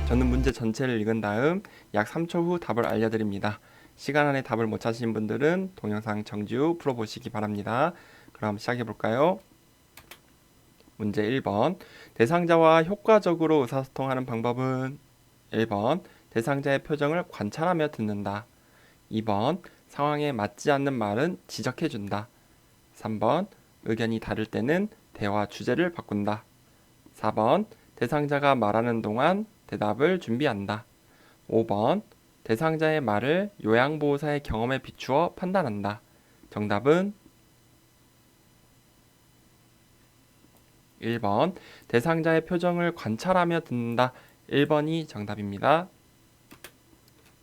저는 문제 전체를 읽은 다음 약 3초 후 답을 알려드립니다. 시간 안에 답을 못 찾으신 분들은 동영상 정지 후 풀어보시기 바랍니다. 그럼 시작해볼까요? 문제 1번. 대상자와 효과적으로 의사소통하는 방법은 1번. 대상자의 표정을 관찰하며 듣는다. 2번. 상황에 맞지 않는 말은 지적해준다. 3번. 의견이 다를 때는 대화 주제를 바꾼다. 4번. 대상자가 말하는 동안 대답을 준비한다. 5번. 대상자의 말을 요양보호사의 경험에 비추어 판단한다. 정답은 1번. 대상자의 표정을 관찰하며 듣는다. 1번이 정답입니다.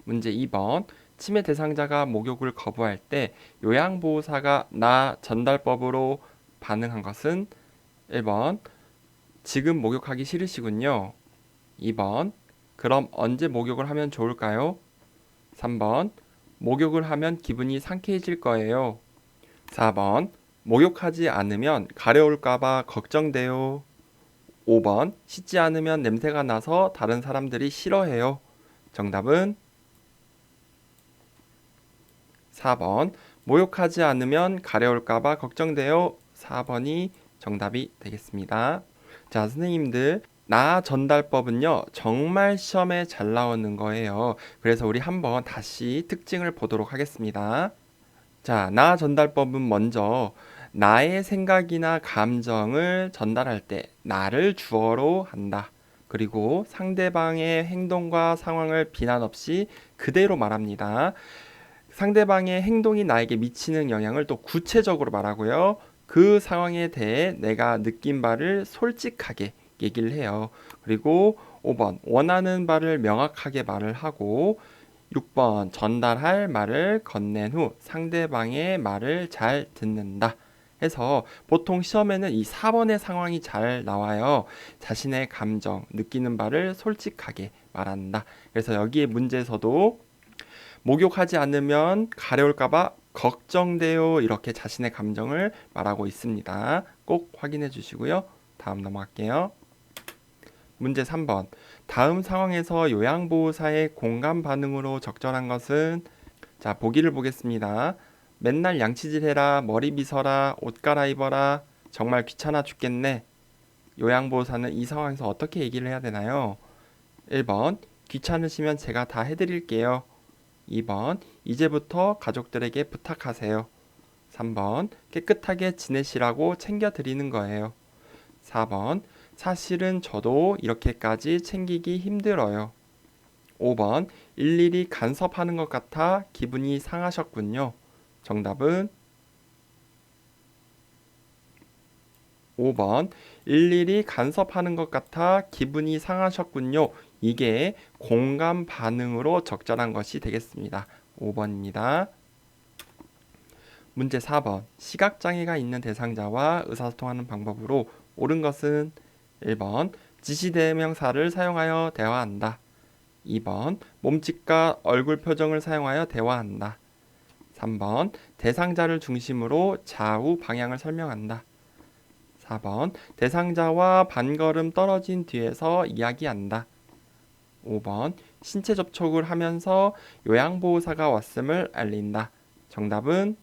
문제 2번. 치매 대상자가 목욕을 거부할 때 요양보호사가 나 전달법으로 반응한 것은 1번. 지금 목욕하기 싫으시군요. 2번. 그럼 언제 목욕을 하면 좋을까요? 3번. 목욕을 하면 기분이 상쾌해질 거예요. 4번. 목욕하지 않으면 가려울까봐 걱정돼요. 5번. 씻지 않으면 냄새가 나서 다른 사람들이 싫어해요. 정답은 4번. 목욕하지 않으면 가려울까봐 걱정돼요. 4번이 정답이 되겠습니다. 자, 선생님들. 나 전달법은요, 정말 시험에 잘 나오는 거예요. 그래서 우리 한번 다시 특징을 보도록 하겠습니다. 자, 나 전달법은 먼저 나의 생각이나 감정을 전달할 때 나를 주어로 한다. 그리고 상대방의 행동과 상황을 비난 없이 그대로 말합니다. 상대방의 행동이 나에게 미치는 영향을 또 구체적으로 말하고요. 그 상황에 대해 내가 느낀 바를 솔직하게 얘기를 해요. 그리고 5번 원하는 바를 명확하게 말을 하고 6번 전달할 말을 건넨 후 상대방의 말을 잘 듣는다. 해서 보통 시험에는 이 4번의 상황이 잘 나와요. 자신의 감정, 느끼는 바를 솔직하게 말한다. 그래서 여기에 문제에서도 목욕하지 않으면 가려울까봐 걱정돼요. 이렇게 자신의 감정을 말하고 있습니다. 꼭 확인해 주시고요. 다음 넘어갈게요. 문제 3번. 다음 상황에서 요양보호사의 공감 반응으로 적절한 것은 자, 보기를 보겠습니다. 맨날 양치질 해라, 머리 빗어라, 옷 갈아입어라, 정말 귀찮아 죽겠네. 요양보호사는 이 상황에서 어떻게 얘기를 해야 되나요? 1번. 귀찮으시면 제가 다 해드릴게요. 2번. 이제부터 가족들에게 부탁하세요. 3번. 깨끗하게 지내시라고 챙겨드리는 거예요. 4번. 사실은 저도 이렇게까지 챙기기 힘들어요. 5번. 일일이 간섭하는 것 같아 기분이 상하셨군요. 정답은 5번. 일일이 간섭하는 것 같아 기분이 상하셨군요. 이게 공감 반응으로 적절한 것이 되겠습니다. 5번입니다. 문제 4번. 시각장애가 있는 대상자와 의사소통하는 방법으로 옳은 것은 1번. 지시대명사를 사용하여 대화한다. 2번. 몸짓과 얼굴 표정을 사용하여 대화한다. 3번. 대상자를 중심으로 좌우 방향을 설명한다. 4번. 대상자와 반걸음 떨어진 뒤에서 이야기한다. 5번. 신체 접촉을 하면서 요양보호사가 왔음을 알린다. 정답은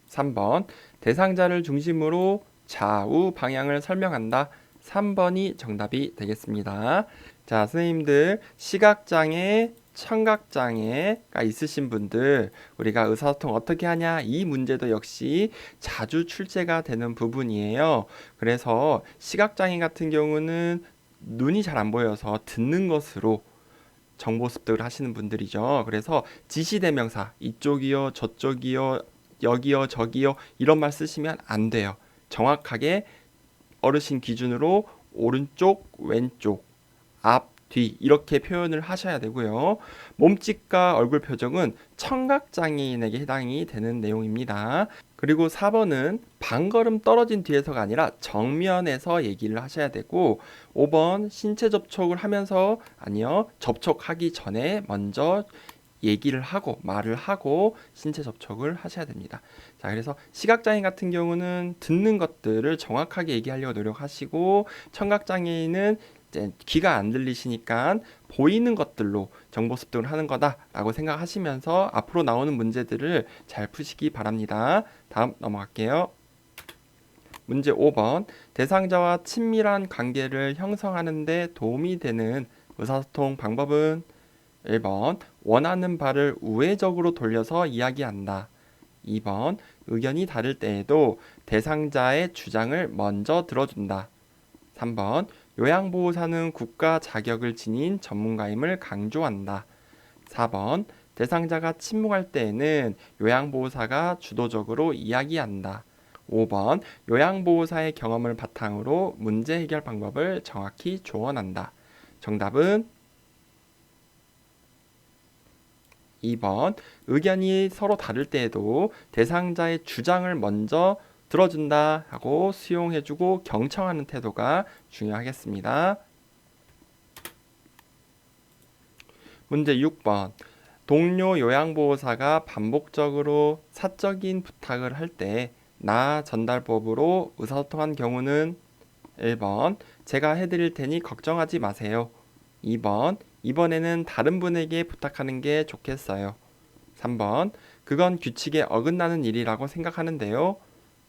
3번. 대상자를 중심으로 좌우 방향을 설명한다. 3번이 정답이 되겠습니다. 자, 선생님들 시각장애, 청각장애가 있으신 분들 우리가 의사소통 어떻게 하냐 이 문제도 역시 자주 출제가 되는 부분이에요. 그래서 시각장애 같은 경우는 눈이 잘 안 보여서 듣는 것으로 정보 습득을 하시는 분들이죠. 그래서 지시대명사 이쪽이요 저쪽이요 여기요 저기요 이런 말 쓰시면 안 돼요. 정확하게 어르신 기준으로 오른쪽 왼쪽 앞 뒤 이렇게 표현을 하셔야 되고요. 몸짓과 얼굴 표정은 청각장애인에게 해당이 되는 내용입니다. 그리고 4번은 반걸음 떨어진 뒤에서가 아니라 정면에서 얘기를 하셔야 되고 5번 신체 접촉을 하면서 아니요 접촉하기 전에 먼저 얘기를 하고 말을 하고 신체 접촉을 하셔야 됩니다. 자, 그래서 시각장애인 같은 경우는 듣는 것들을 정확하게 얘기하려고 노력하시고, 청각장애인은 이제 귀가 안 들리시니까 보이는 것들로 정보 습득을 하는 거다라고 생각하시면서 앞으로 나오는 문제들을 잘 푸시기 바랍니다. 다음 넘어갈게요. 문제 5번. 대상자와 친밀한 관계를 형성하는 데 도움이 되는 의사소통 방법은 1번 원하는 바를 우회적으로 돌려서 이야기한다. 2번 의견이 다를 때에도 대상자의 주장을 먼저 들어준다. 3번 요양보호사는 국가 자격을 지닌 전문가임을 강조한다. 4번 대상자가 침묵할 때에는 요양보호사가 주도적으로 이야기한다. 5번 요양보호사의 경험을 바탕으로 문제 해결 방법을 정확히 조언한다. 정답은 2번 의견이 서로 다를 때에도 대상자의 주장을 먼저 들어준다 하고 수용해주고 경청하는 태도가 중요하겠습니다. 문제 6번. 동료 요양보호사가 반복적으로 사적인 부탁을 할 때 나 전달법으로 의사소통한 경우는 1번 제가 해드릴 테니 걱정하지 마세요. 2번 이번에는 다른 분에게 부탁하는 게 좋겠어요. 3번 그건 규칙에 어긋나는 일이라고 생각하는데요.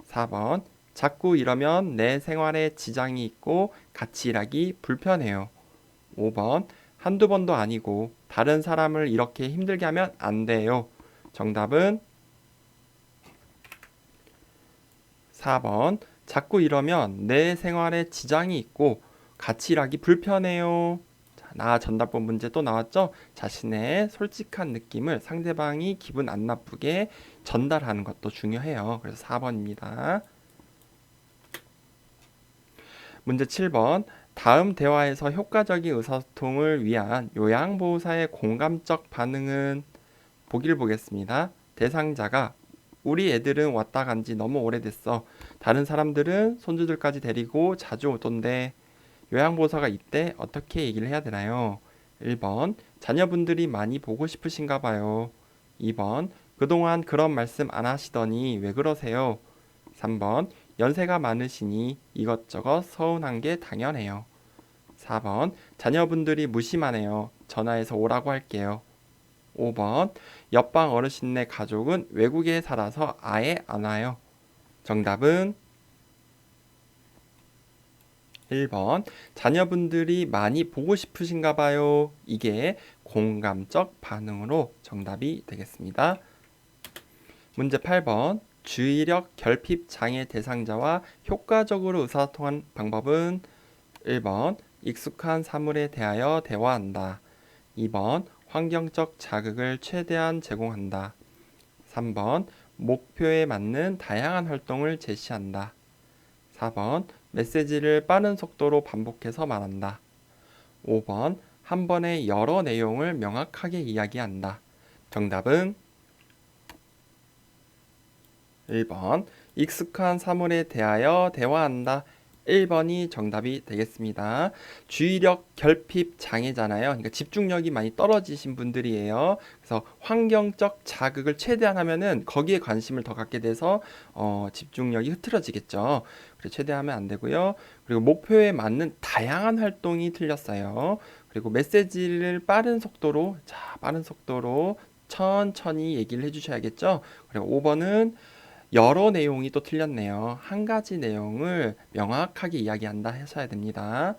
4번 자꾸 이러면 내 생활에 지장이 있고 같이 일하기 불편해요. 5번 한두 번도 아니고 다른 사람을 이렇게 힘들게 하면 안 돼요. 정답은 4번 자꾸 이러면 내 생활에 지장이 있고 같이 일하기 불편해요. 자, 나 전달법 문제 또 나왔죠? 자신의 솔직한 느낌을 상대방이 기분 안 나쁘게 전달하는 것도 중요해요. 그래서 4번입니다. 문제 7번. 다음 대화에서 효과적인 의사소통을 위한 요양보호사의 공감적 반응은 보기를 보겠습니다. 대상자가 우리 애들은 왔다 간지 너무 오래됐어. 다른 사람들은 손주들까지 데리고 자주 오던데 요양보호사가 이때 어떻게 얘기를 해야 되나요? 1번 자녀분들이 많이 보고 싶으신가 봐요. 2번 그동안 그런 말씀 안 하시더니 왜 그러세요? 3번 연세가 많으시니 이것저것 서운한 게 당연해요. 4번 자녀분들이 무심하네요. 전화해서 오라고 할게요. 5번 옆방 어르신네 가족은 외국에 살아서 아예 안 와요. 정답은 1번 자녀분들이 많이 보고 싶으신가 봐요. 이게 공감적 반응으로 정답이 되겠습니다. 문제 8번. 주의력 결핍 장애 대상자와 효과적으로 의사소통한 방법은 1번 익숙한 사물에 대하여 대화한다. 2번 환경적 자극을 최대한 제공한다. 3번 목표에 맞는 다양한 활동을 제시한다. 4번 메시지를 빠른 속도로 반복해서 말한다. 5번 한 번에 여러 내용을 명확하게 이야기한다. 정답은 1번 익숙한 사물에 대하여 대화한다. 1번이 정답이 되겠습니다. 주의력 결핍 장애잖아요. 그러니까 집중력이 많이 떨어지신 분들이에요. 그래서 환경적 자극을 최대한 하면은 거기에 관심을 더 갖게 돼서 집중력이 흐트러지겠죠. 그래서 최대한 하면 안 되고요. 그리고 목표에 맞는 다양한 활동이 틀렸어요. 그리고 메시지를 빠른 속도로 천천히 얘기를 해주셔야겠죠. 그리고 5번은 여러 내용이 또 틀렸네요. 한 가지 내용을 명확하게 이야기한다 하셔야 됩니다.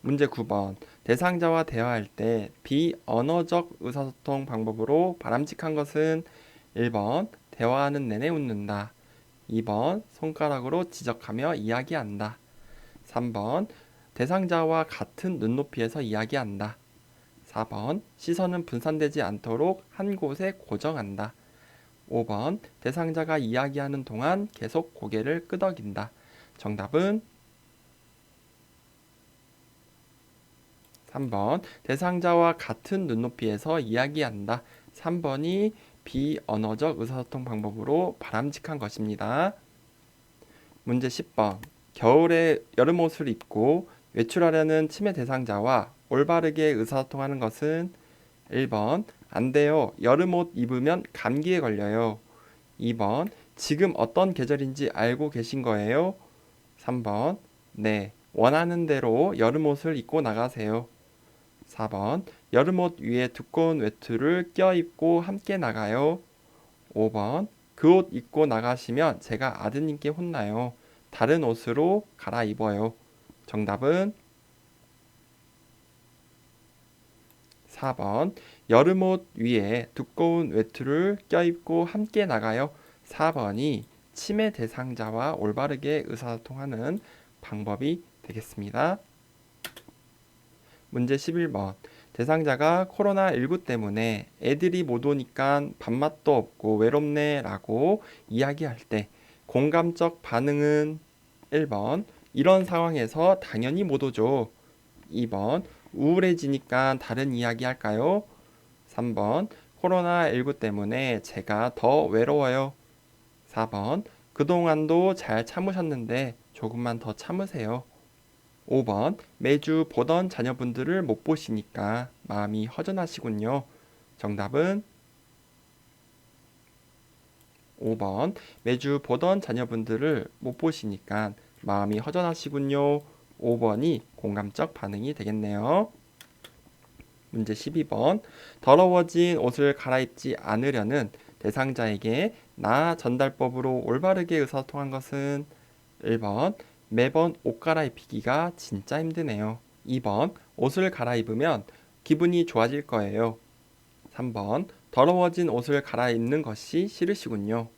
문제 9번. 대상자와 대화할 때 비언어적 의사소통 방법으로 바람직한 것은 1번 대화하는 내내 웃는다. 2번 손가락으로 지적하며 이야기한다. 3번 대상자와 같은 눈높이에서 이야기한다. 4번 시선은 분산되지 않도록 한 곳에 고정한다. 5번 대상자가 이야기하는 동안 계속 고개를 끄덕인다. 정답은 3번 대상자와 같은 눈높이에서 이야기한다. 3번이 비언어적 의사소통 방법으로 바람직한 것입니다. 문제 10번. 겨울에 여름 옷을 입고 외출하려는 치매 대상자와 올바르게 의사소통하는 것은 1번 안 돼요. 여름옷 입으면 감기에 걸려요. 2번 지금 어떤 계절인지 알고 계신 거예요? 3번 네, 원하는 대로 여름옷을 입고 나가세요. 4번 여름옷 위에 두꺼운 외투를 껴입고 함께 나가요. 5번 그 옷 입고 나가시면 제가 아드님께 혼나요. 다른 옷으로 갈아입어요. 정답은 4번 여름옷 위에 두꺼운 외투를 껴입고 함께 나가요. 4번이 치매 대상자와 올바르게 의사소통하는 방법이 되겠습니다. 문제 11번 대상자가 코로나19 때문에 애들이 못 오니까 밥맛도 없고 외롭네 라고 이야기할 때 공감적 반응은 1번 이런 상황에서 당연히 못 오죠. 2번 우울해지니까 다른 이야기 할까요? 3번 코로나19 때문에 제가 더 외로워요. 4번 그동안도 잘 참으셨는데 조금만 더 참으세요. 5번 매주 보던 자녀분들을 못 보시니까 마음이 허전하시군요. 정답은 5번 매주 보던 자녀분들을 못 보시니까 마음이 허전하시군요. 5번이 공감적 반응이 되겠네요. 문제 12번 더러워진 옷을 갈아입지 않으려는 대상자에게 나 전달법으로 올바르게 의사소통한 것은 1번 매번 옷 갈아입히기가 진짜 힘드네요. 2번 옷을 갈아입으면 기분이 좋아질 거예요. 3번 더러워진 옷을 갈아입는 것이 싫으시군요.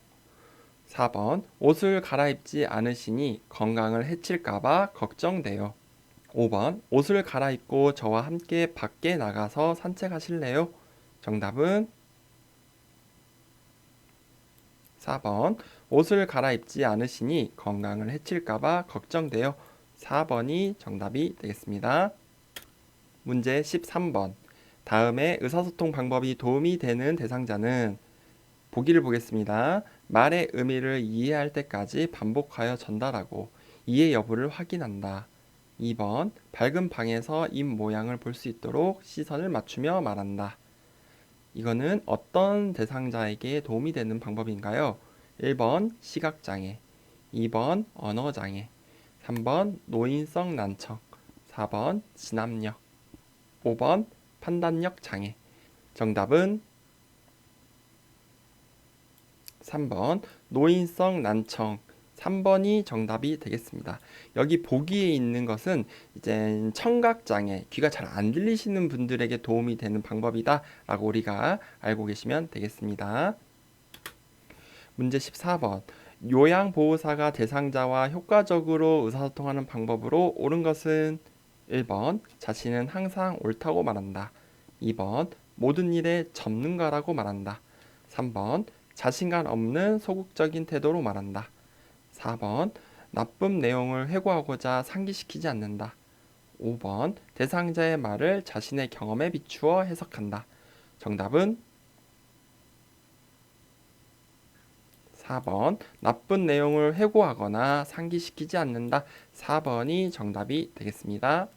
4번 옷을 갈아입지 않으시니 건강을 해칠까봐 걱정돼요. 5번 옷을 갈아입고 저와 함께 밖에 나가서 산책하실래요? 정답은 4번 옷을 갈아입지 않으시니 건강을 해칠까봐 걱정돼요. 4번이 정답이 되겠습니다. 문제 13번 다음에 의사소통 방법이 도움이 되는 대상자는 보기를 보겠습니다. 말의 의미를 이해할 때까지 반복하여 전달하고 이해 여부를 확인한다. 2번 밝은 방에서 입 모양을 볼 수 있도록 시선을 맞추며 말한다. 이거는 어떤 대상자에게 도움이 되는 방법인가요? 1번 시각장애, 2번 언어장애, 3번 노인성 난청, 4번 진압력, 5번 판단력 장애. 정답은 3번 노인성 난청 3번이 정답이 되겠습니다. 여기 보기에 있는 것은 이제 청각장애, 귀가 잘 안 들리시는 분들에게 도움이 되는 방법이다 라고 우리가 알고 계시면 되겠습니다. 문제 14번 요양보호사가 대상자와 효과적으로 의사소통하는 방법으로 옳은 것은 1번 자신은 항상 옳다고 말한다. 2번 모든 일에 전문가라고 말한다. 3번 자신감 없는 소극적인 태도로 말한다. 4번 나쁜 내용을 회고하고자 상기시키지 않는다. 5번 대상자의 말을 자신의 경험에 비추어 해석한다. 정답은 4번 나쁜 내용을 회고하거나 상기시키지 않는다. 4번이 정답이 되겠습니다.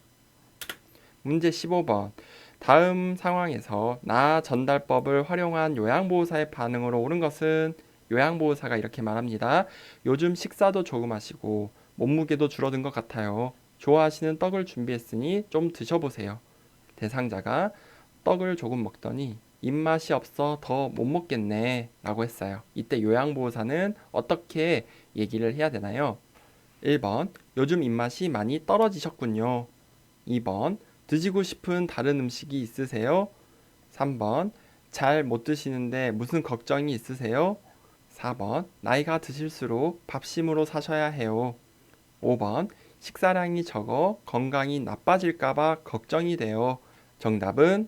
문제 15번 다음 상황에서 나 전달법을 활용한 요양보호사의 반응으로 옳은 것은 요양보호사가 이렇게 말합니다. 요즘 식사도 조금 하시고 몸무게도 줄어든 것 같아요. 좋아하시는 떡을 준비했으니 좀 드셔보세요. 대상자가 떡을 조금 먹더니 입맛이 없어 더 못 먹겠네 라고 했어요. 이때 요양보호사는 어떻게 얘기를 해야 되나요? 1번 요즘 입맛이 많이 떨어지셨군요. 2번 드시고 싶은 다른 음식이 있으세요? 3번 잘 못 드시는데 무슨 걱정이 있으세요? 4번 나이가 드실수록 밥심으로 사셔야 해요. 5번 식사량이 적어 건강이 나빠질까봐 걱정이 돼요. 정답은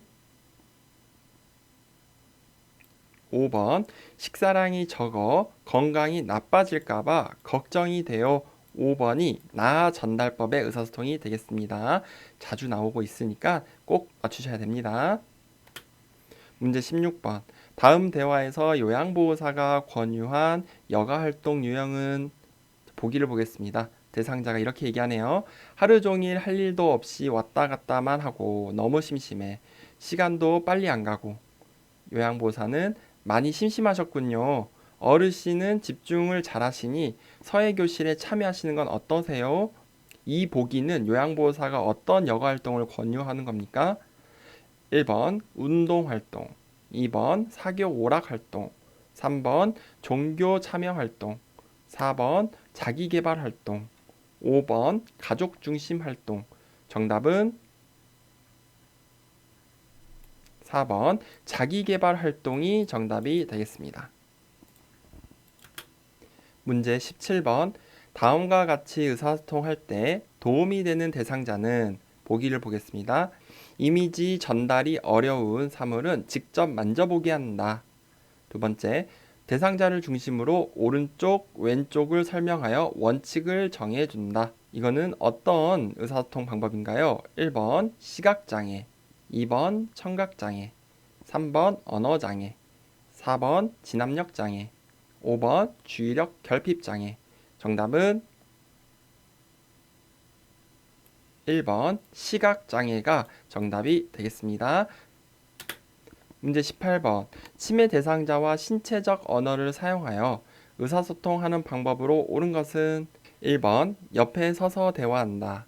5번 식사량이 적어 건강이 나빠질까봐 걱정이 돼요. 5번이 나 전달법의 의사소통이 되겠습니다. 자주 나오고 있으니까 꼭 맞추셔야 됩니다. 문제 16번 다음 대화에서 요양보호사가 권유한 여가활동 유형은 보기를 보겠습니다. 대상자가 이렇게 얘기하네요. 하루 종일 할 일도 없이 왔다 갔다만 하고 너무 심심해. 시간도 빨리 안 가고. 요양보호사는 많이 심심하셨군요. 어르신은 집중을 잘하시니 서예교실에 참여하시는 건 어떠세요? 이 보기는 요양보호사가 어떤 여가활동을 권유하는 겁니까? 1번 운동활동, 2번 사교 오락활동, 3번 종교 참여활동, 4번 자기계발활동, 5번 가족중심활동. 정답은 4번 자기계발활동이 정답이 되겠습니다. 문제 17번. 다음과 같이 의사소통할 때 도움이 되는 대상자는 보기를 보겠습니다. 이미지 전달이 어려운 사물은 직접 만져보게 한다. 두 번째, 대상자를 중심으로 오른쪽, 왼쪽을 설명하여 원칙을 정해준다. 이거는 어떤 의사소통 방법인가요? 1번 시각장애, 2번 청각장애, 3번 언어장애, 4번 진압력장애, 5번 주의력 결핍장애. 정답은 1번 시각장애가 정답이 되겠습니다. 문제 18번. 치매 대상자와 신체적 언어를 사용하여 의사소통하는 방법으로 옳은 것은 1번 옆에 서서 대화한다,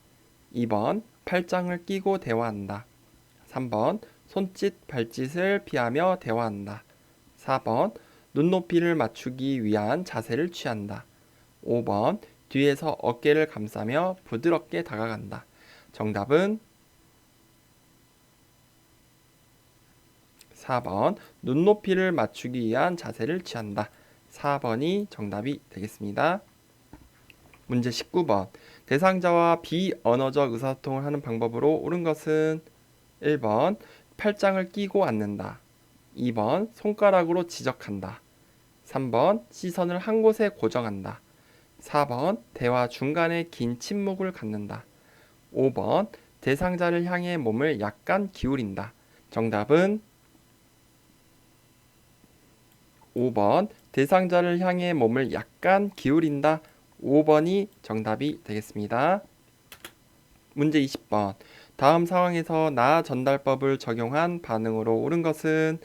2번 팔짱을 끼고 대화한다, 3번 손짓 발짓을 피하며 대화한다, 4번 눈높이를 맞추기 위한 자세를 취한다, 5번 뒤에서 어깨를 감싸며 부드럽게 다가간다. 정답은 4번 눈높이를 맞추기 위한 자세를 취한다. 4번이 정답이 되겠습니다. 문제 19번. 대상자와 비언어적 의사소통을 하는 방법으로 옳은 것은 1번 팔짱을 끼고 앉는다, 2번 손가락으로 지적한다, 3번 시선을 한 곳에 고정한다, 4번 대화 중간에 긴 침묵을 갖는다, 5번 대상자를 향해 몸을 약간 기울인다. 정답은 5번 대상자를 향해 몸을 약간 기울인다. 5번이 정답이 되겠습니다. 문제 20번. 다음 상황에서 나 전달법을 적용한 반응으로 옳은 것은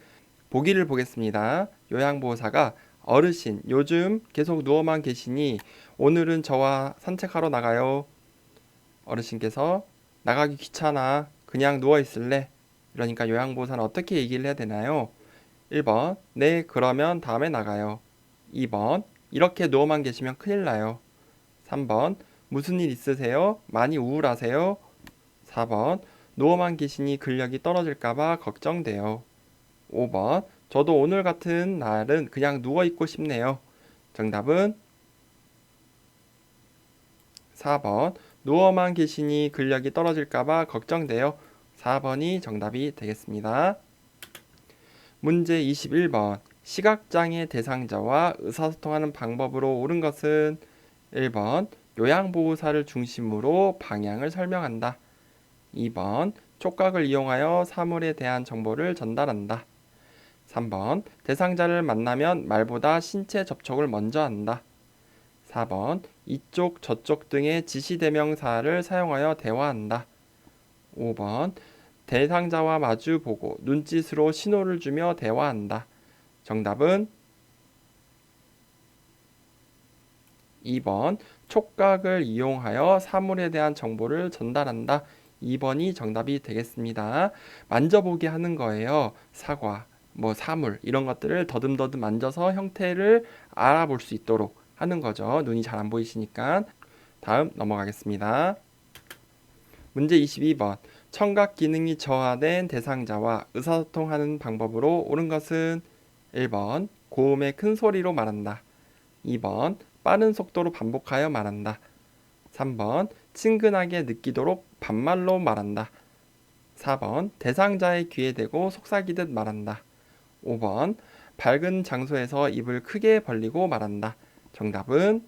보기를 보겠습니다. 요양보호사가 어르신 요즘 계속 누워만 계시니 오늘은 저와 산책하러 나가요. 어르신께서 나가기 귀찮아. 그냥 누워 있을래. 그러니까 요양보호사는 어떻게 얘기를 해야 되나요? 1번 네 그러면 다음에 나가요. 2번 이렇게 누워만 계시면 큰일 나요. 3번 무슨 일 있으세요? 많이 우울하세요? 4번 누워만 계시니 근력이 떨어질까봐 걱정돼요. 5번 저도 오늘 같은 날은 그냥 누워있고 싶네요. 정답은 4번 누워만 계시니 근력이 떨어질까봐 걱정돼요. 4번이 정답이 되겠습니다. 문제 21번. 시각장애 대상자와 의사소통하는 방법으로 옳은 것은 1번 요양보호사를 중심으로 방향을 설명한다, 2번 촉각을 이용하여 사물에 대한 정보를 전달한다, 3번 대상자를 만나면 말보다 신체 접촉을 먼저 한다, 4번 이쪽 저쪽 등의 지시대명사를 사용하여 대화한다, 5번 대상자와 마주 보고 눈짓으로 신호를 주며 대화한다. 정답은 2번 촉각을 이용하여 사물에 대한 정보를 전달한다. 2번이 정답이 되겠습니다. 만져보게 하는 거예요. 사과, 사물 이런 것들을 더듬더듬 만져서 형태를 알아볼 수 있도록 하는 거죠. 눈이 잘 안 보이시니까. 다음 넘어가겠습니다. 문제 22번. 청각 기능이 저하된 대상자와 의사소통하는 방법으로 옳은 것은 1번 고음의 큰 소리로 말한다, 2번 빠른 속도로 반복하여 말한다, 3번 친근하게 느끼도록 반말로 말한다, 4번 대상자의 귀에 대고 속삭이듯 말한다, 5번 밝은 장소에서 입을 크게 벌리고 말한다. 정답은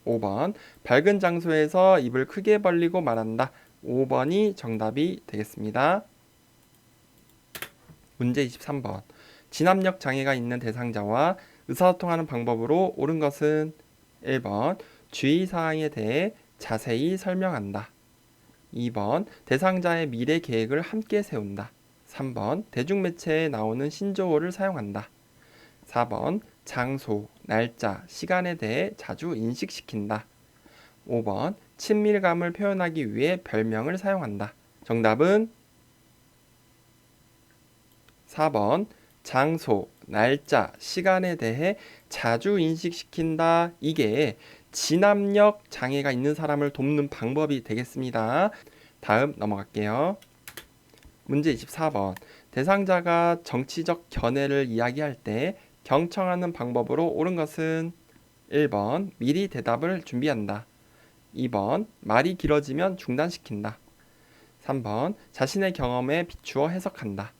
5번 밝은 장소에서 입을 크게 벌리고 말한다. 5번이 정답이 되겠습니다. 문제 23번. 진압력 장애가 있는 대상자와 의사소통하는 방법으로 옳은 것은 1번 주의사항에 대해 자세히 설명한다, 2번 대상자의 미래 계획을 함께 세운다. 3번 대중매체에 나오는 신조어를 사용한다. 4번 장소, 날짜, 시간에 대해 자주 인식시킨다. 5번 친밀감을 표현하기 위해 별명을 사용한다. 정답은 4번 장소, 날짜, 시간에 대해 자주 인식시킨다. 이게 진압력 장애가 있는 사람을 돕는 방법이 되겠습니다. 다음 넘어갈게요. 문제 24번. 대상자가 정치적 견해를 이야기할 때 경청하는 방법으로 옳은 것은 1번 미리 대답을 준비한다. 2번 말이 길어지면 중단시킨다. 3번 자신의 경험에 비추어 해석한다.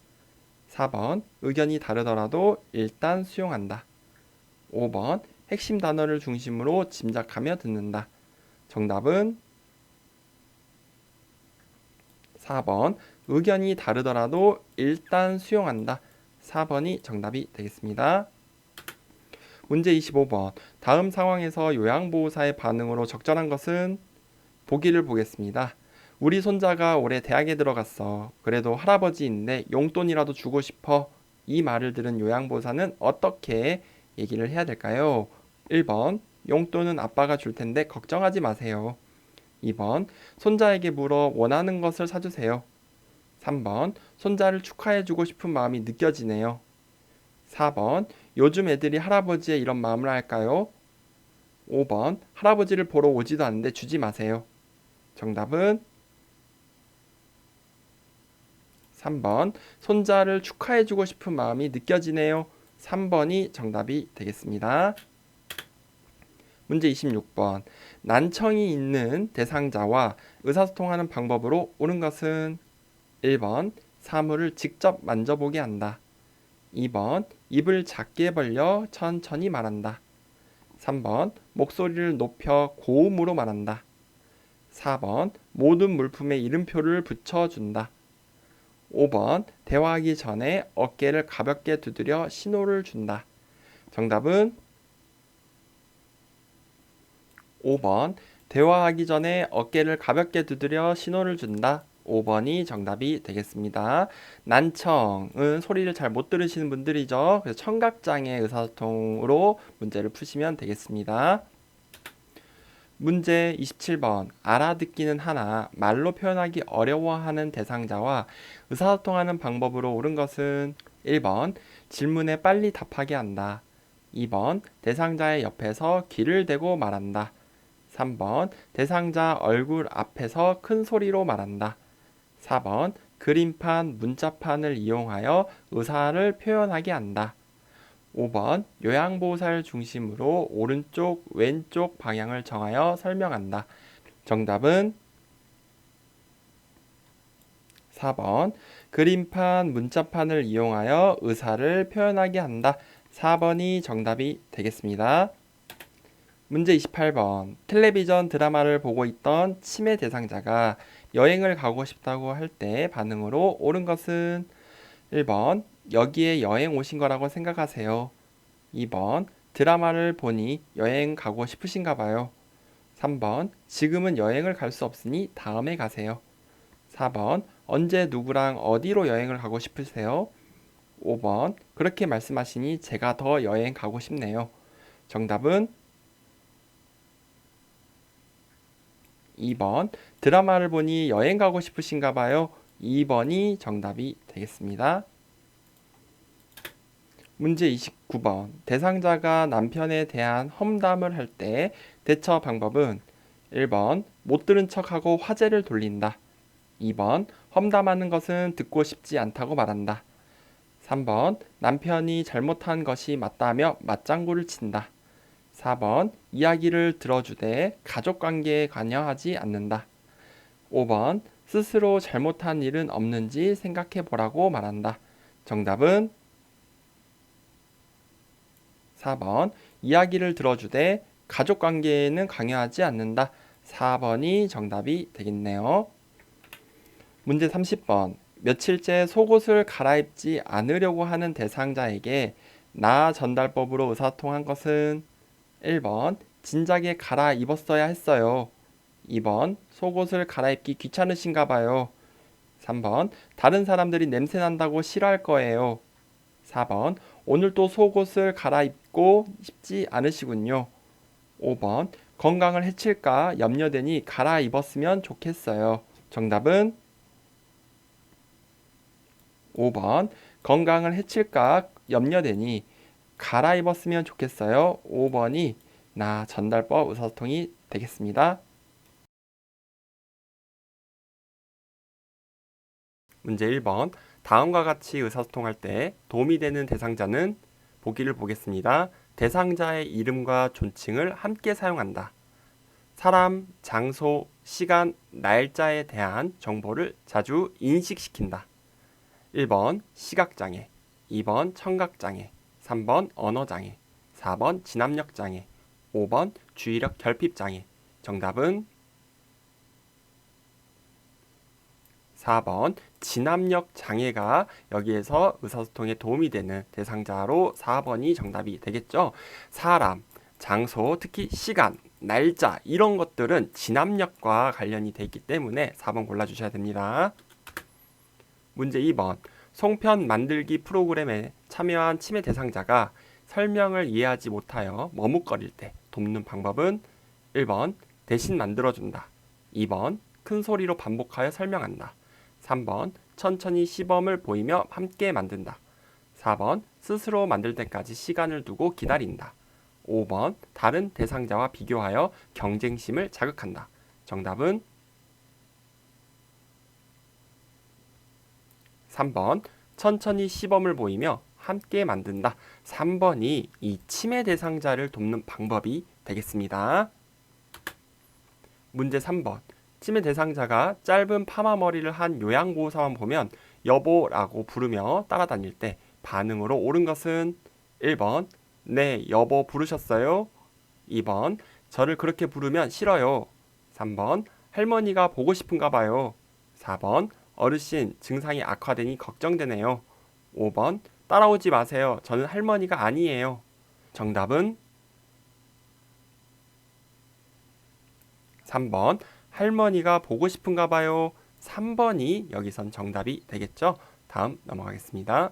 4번 의견이 다르더라도 일단 수용한다. 5번 핵심 단어를 중심으로 짐작하며 듣는다. 정답은 4번 의견이 다르더라도 일단 수용한다. 4번이 정답이 되겠습니다. 문제 25번. 다음 상황에서 요양보호사의 반응으로 적절한 것은? 보기를 보겠습니다. 우리 손자가 올해 대학에 들어갔어. 그래도 할아버지인데 용돈이라도 주고 싶어. 이 말을 들은 요양보호사는 어떻게 얘기를 해야 될까요? 1번 용돈은 아빠가 줄 텐데 걱정하지 마세요. 2번 손자에게 물어 원하는 것을 사주세요. 3번 손자를 축하해주고 싶은 마음이 느껴지네요. 4번 요즘 애들이 할아버지의 이런 마음을 알까요? 5번 할아버지를 보러 오지도 않는데 주지 마세요. 정답은 3번 손자를 축하해주고 싶은 마음이 느껴지네요. 3번이 정답이 되겠습니다. 문제 26번. 난청이 있는 대상자와 의사소통하는 방법으로 옳은 것은? 1번 사물을 직접 만져보게 한다. 2번 입을 작게 벌려 천천히 말한다. 3번 목소리를 높여 고음으로 말한다. 4번 모든 물품에 이름표를 붙여준다. 5번 대화하기 전에 어깨를 가볍게 두드려 신호를 준다. 정답은 5번 대화하기 전에 어깨를 가볍게 두드려 신호를 준다. 5번이 정답이 되겠습니다. 난청은 소리를 잘 못 들으시는 분들이죠. 그래서 청각장애 의사소통으로 문제를 푸시면 되겠습니다. 문제 27번. 알아듣기는 하나 말로 표현하기 어려워하는 대상자와 의사소통하는 방법으로 옳은 것은? 1번 질문에 빨리 답하게 한다. 2번 대상자의 옆에서 귀를 대고 말한다. 3번 대상자 얼굴 앞에서 큰 소리로 말한다. 4번 그림판, 문자판을 이용하여 의사를 표현하게 한다. 5번 요양보호사를 중심으로 오른쪽, 왼쪽 방향을 정하여 설명한다. 정답은 4번 그림판, 문자판을 이용하여 의사를 표현하게 한다. 4번이 정답이 되겠습니다. 문제 28번. 텔레비전 드라마를 보고 있던 치매 대상자가 여행을 가고 싶다고 할 때 반응으로 옳은 것은? 1번 여기에 여행 오신 거라고 생각하세요. 2번 드라마를 보니 여행 가고 싶으신가 봐요. 3번 지금은 여행을 갈 수 없으니 다음에 가세요. 4번 언제 누구랑 어디로 여행을 가고 싶으세요? 5번 그렇게 말씀하시니 제가 더 여행 가고 싶네요. 정답은 2번 드라마를 보니 여행 가고 싶으신가 봐요. 2번이 정답이 되겠습니다. 문제 29번. 대상자가 남편에 대한 험담을 할 때 대처 방법은? 1번 못 들은 척하고 화제를 돌린다. 2번 험담하는 것은 듣고 싶지 않다고 말한다. 3번 남편이 잘못한 것이 맞다며 맞장구를 친다. 4번 이야기를 들어주되 가족관계에 관여하지 않는다. 5번 스스로 잘못한 일은 없는지 생각해 보라고 말한다. 정답은 4번 이야기를 들어주되 가족관계에는 관여하지 않는다. 4번이 정답이 되겠네요. 문제 30번. 며칠째 속옷을 갈아입지 않으려고 하는 대상자에게 나 전달법으로 의사소통한 것은? 1번 진작에 갈아입었어야 했어요. 2번 속옷을 갈아입기 귀찮으신가 봐요. 3번 다른 사람들이 냄새 난다고 싫어할 거예요. 4번 오늘 또 속옷을 갈아입고 싶지 않으시군요. 5번 건강을 해칠까 염려되니 갈아입었으면 좋겠어요. 정답은 5번 건강을 해칠까 염려되니 갈아입었으면 좋겠어요. 5번이 나 전달법 의사소통이 되겠습니다. 문제 1번 다음과 같이 의사소통할 때 도움이 되는 대상자는 보기를 보겠습니다. 대상자의 이름과 존칭을 함께 사용한다. 사람, 장소, 시간, 날짜에 대한 정보를 자주 인식시킨다. 1번 시각장애, 2번 청각장애, 3번 언어장애, 4번 진압력장애, 5번 주의력 결핍장애. 정답은 4번 진압력 장애가 여기에서 의사소통에 도움이 되는 대상자로 4번이 정답이 되겠죠. 사람, 장소, 특히 시간, 날짜 이런 것들은 진압력과 관련이 되어 있기 때문에 4번 골라주셔야 됩니다. 문제 2번 송편 만들기 프로그램에 참여한 치매 대상자가 설명을 이해하지 못하여 머뭇거릴 때 돕는 방법은 1번 대신 만들어준다. 2번 큰 소리로 반복하여 설명한다. 3번 천천히 시범을 보이며 함께 만든다. 4번 스스로 만들 때까지 시간을 두고 기다린다. 5번 다른 대상자와 비교하여 경쟁심을 자극한다. 정답은 3번 천천히 시범을 보이며 함께 만든다. 3번이 이 치매 대상자를 돕는 방법이 되겠습니다. 문제 3번 치매 대상자가 짧은 파마 머리를 한 요양보호사만 보면 여보라고 부르며 따라다닐 때 반응으로 옳은 것은 1번 네 여보 부르셨어요. 2번 저를 그렇게 부르면 싫어요. 3번 할머니가 보고 싶은가 봐요. 4번 어르신 증상이 악화되니 걱정되네요. 5번 따라오지 마세요. 저는 할머니가 아니에요. 정답은 3번 할머니가 보고 싶은가 봐요. 3번이 여기선 정답이 되겠죠. 다음 넘어가겠습니다.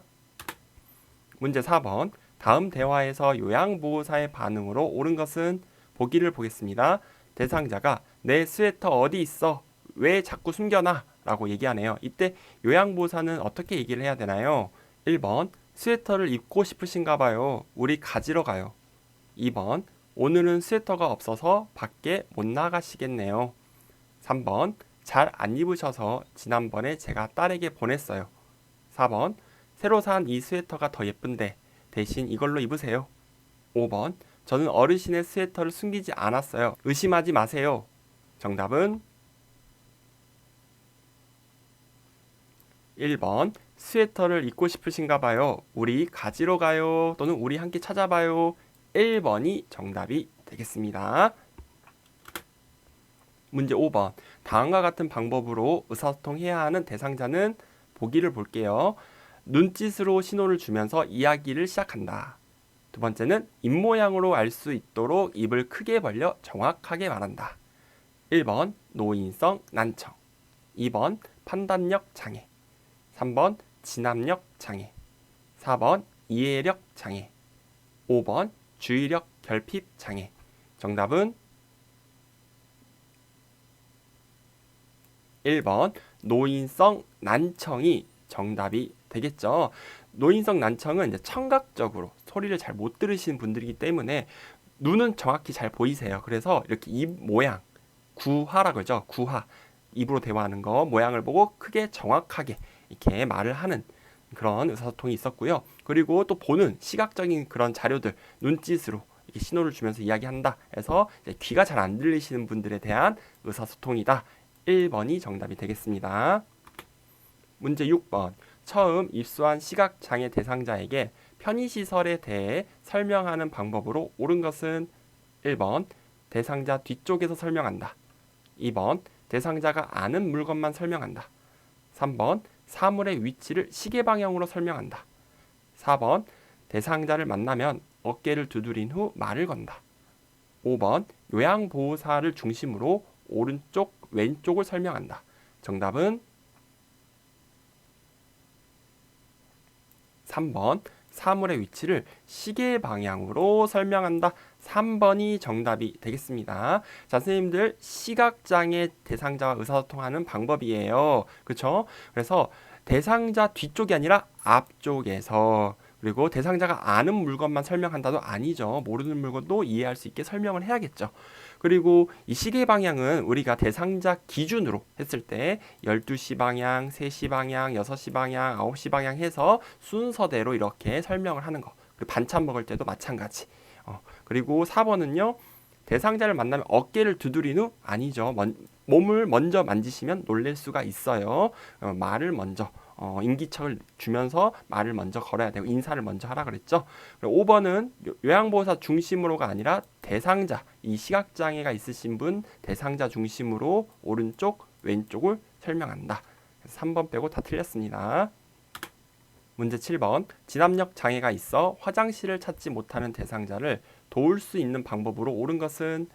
문제 4번 다음 대화에서 요양보호사의 반응으로 옳은 것은 보기를 보겠습니다. 대상자가 내 스웨터 어디 있어? 왜 자꾸 숨겨놔? 라고 얘기하네요. 이때 요양보호사는 어떻게 얘기를 해야 되나요? 1번 스웨터를 입고 싶으신가 봐요. 우리 가지러 가요. 2번 오늘은 스웨터가 없어서 밖에 못 나가시겠네요. 3번 잘 안 입으셔서 지난번에 제가 딸에게 보냈어요. 4번 새로 산 이 스웨터가 더 예쁜데 대신 이걸로 입으세요. 5번 저는 어르신의 스웨터를 숨기지 않았어요. 의심하지 마세요. 정답은 1번 스웨터를 입고 싶으신가 봐요. 우리 가지러 가요. 또는 우리 함께 찾아봐요. 1번이 정답이 되겠습니다. 문제 5번 다음과 같은 방법으로 의사소통해야 하는 대상자는 보기를 볼게요. 눈짓으로 신호를 주면서 이야기를 시작한다. 두 번째는 입모양으로 알 수 있도록 입을 크게 벌려 정확하게 말한다. 1번 노인성 난청, 2번 판단력 장애, 3번 진압력 장애, 4번 이해력 장애, 5번 주의력 결핍 장애. 정답은 1번 노인성 난청이 정답이 되겠죠. 노인성 난청은 이제 청각적으로 소리를 잘 못 들으시는 분들이기 때문에 눈은 정확히 잘 보이세요. 그래서 이렇게 입 모양, 구화라고 하죠. 구화, 입으로 대화하는 거 모양을 보고 크게 정확하게 이렇게 말을 하는 그런 의사소통이 있었고요. 그리고 또 보는 시각적인 그런 자료들, 눈짓으로 이렇게 신호를 주면서 이야기한다. 해서 이제 귀가 잘 안 들리시는 분들에 대한 의사소통이다. 1번이 정답이 되겠습니다. 문제 6번 처음 입소한 시각장애 대상자에게 편의시설에 대해 설명하는 방법으로 옳은 것은 1번 대상자 뒤쪽에서 설명한다. 2번 대상자가 아는 물건만 설명한다. 3번 사물의 위치를 시계 방향으로 설명한다. 4번 대상자를 만나면 어깨를 두드린 후 말을 건다. 5번 요양보호사를 중심으로 오른쪽, 왼쪽을 설명한다. 정답은 3번. 사물의 위치를 시계 방향으로 설명한다. 3번이 정답이 되겠습니다. 자, 선생님들 시각장애 대상자와 의사소통하는 방법이에요. 그렇죠? 그래서 대상자 뒤쪽이 아니라 앞쪽에서, 그리고 대상자가 아는 물건만 설명한다도 아니죠. 모르는 물건도 이해할 수 있게 설명을 해야겠죠. 그리고 이 시계 방향은 우리가 대상자 기준으로 했을 때 12시 방향, 3시 방향, 6시 방향, 9시 방향 해서 순서대로 이렇게 설명을 하는 거. 그리고 반찬 먹을 때도 마찬가지. 그리고 4번은요. 대상자를 만나면 어깨를 두드린 후 아니죠. 몸을 먼저 만지시면 놀랄 수가 있어요. 말을 먼저 인기척을 주면서 말을 먼저 걸어야 되고 인사를 먼저 하라 그랬죠. 5번은 요양보호사 중심으로가 아니라 대상자, 이 시각장애가 있으신 분 대상자 중심으로 오른쪽, 왼쪽을 설명한다. 3번 빼고 다 틀렸습니다. 문제 7번. 진압력 장애가 있어 화장실을 찾지 못하는 대상자를 도울 수 있는 방법으로 옳은 것은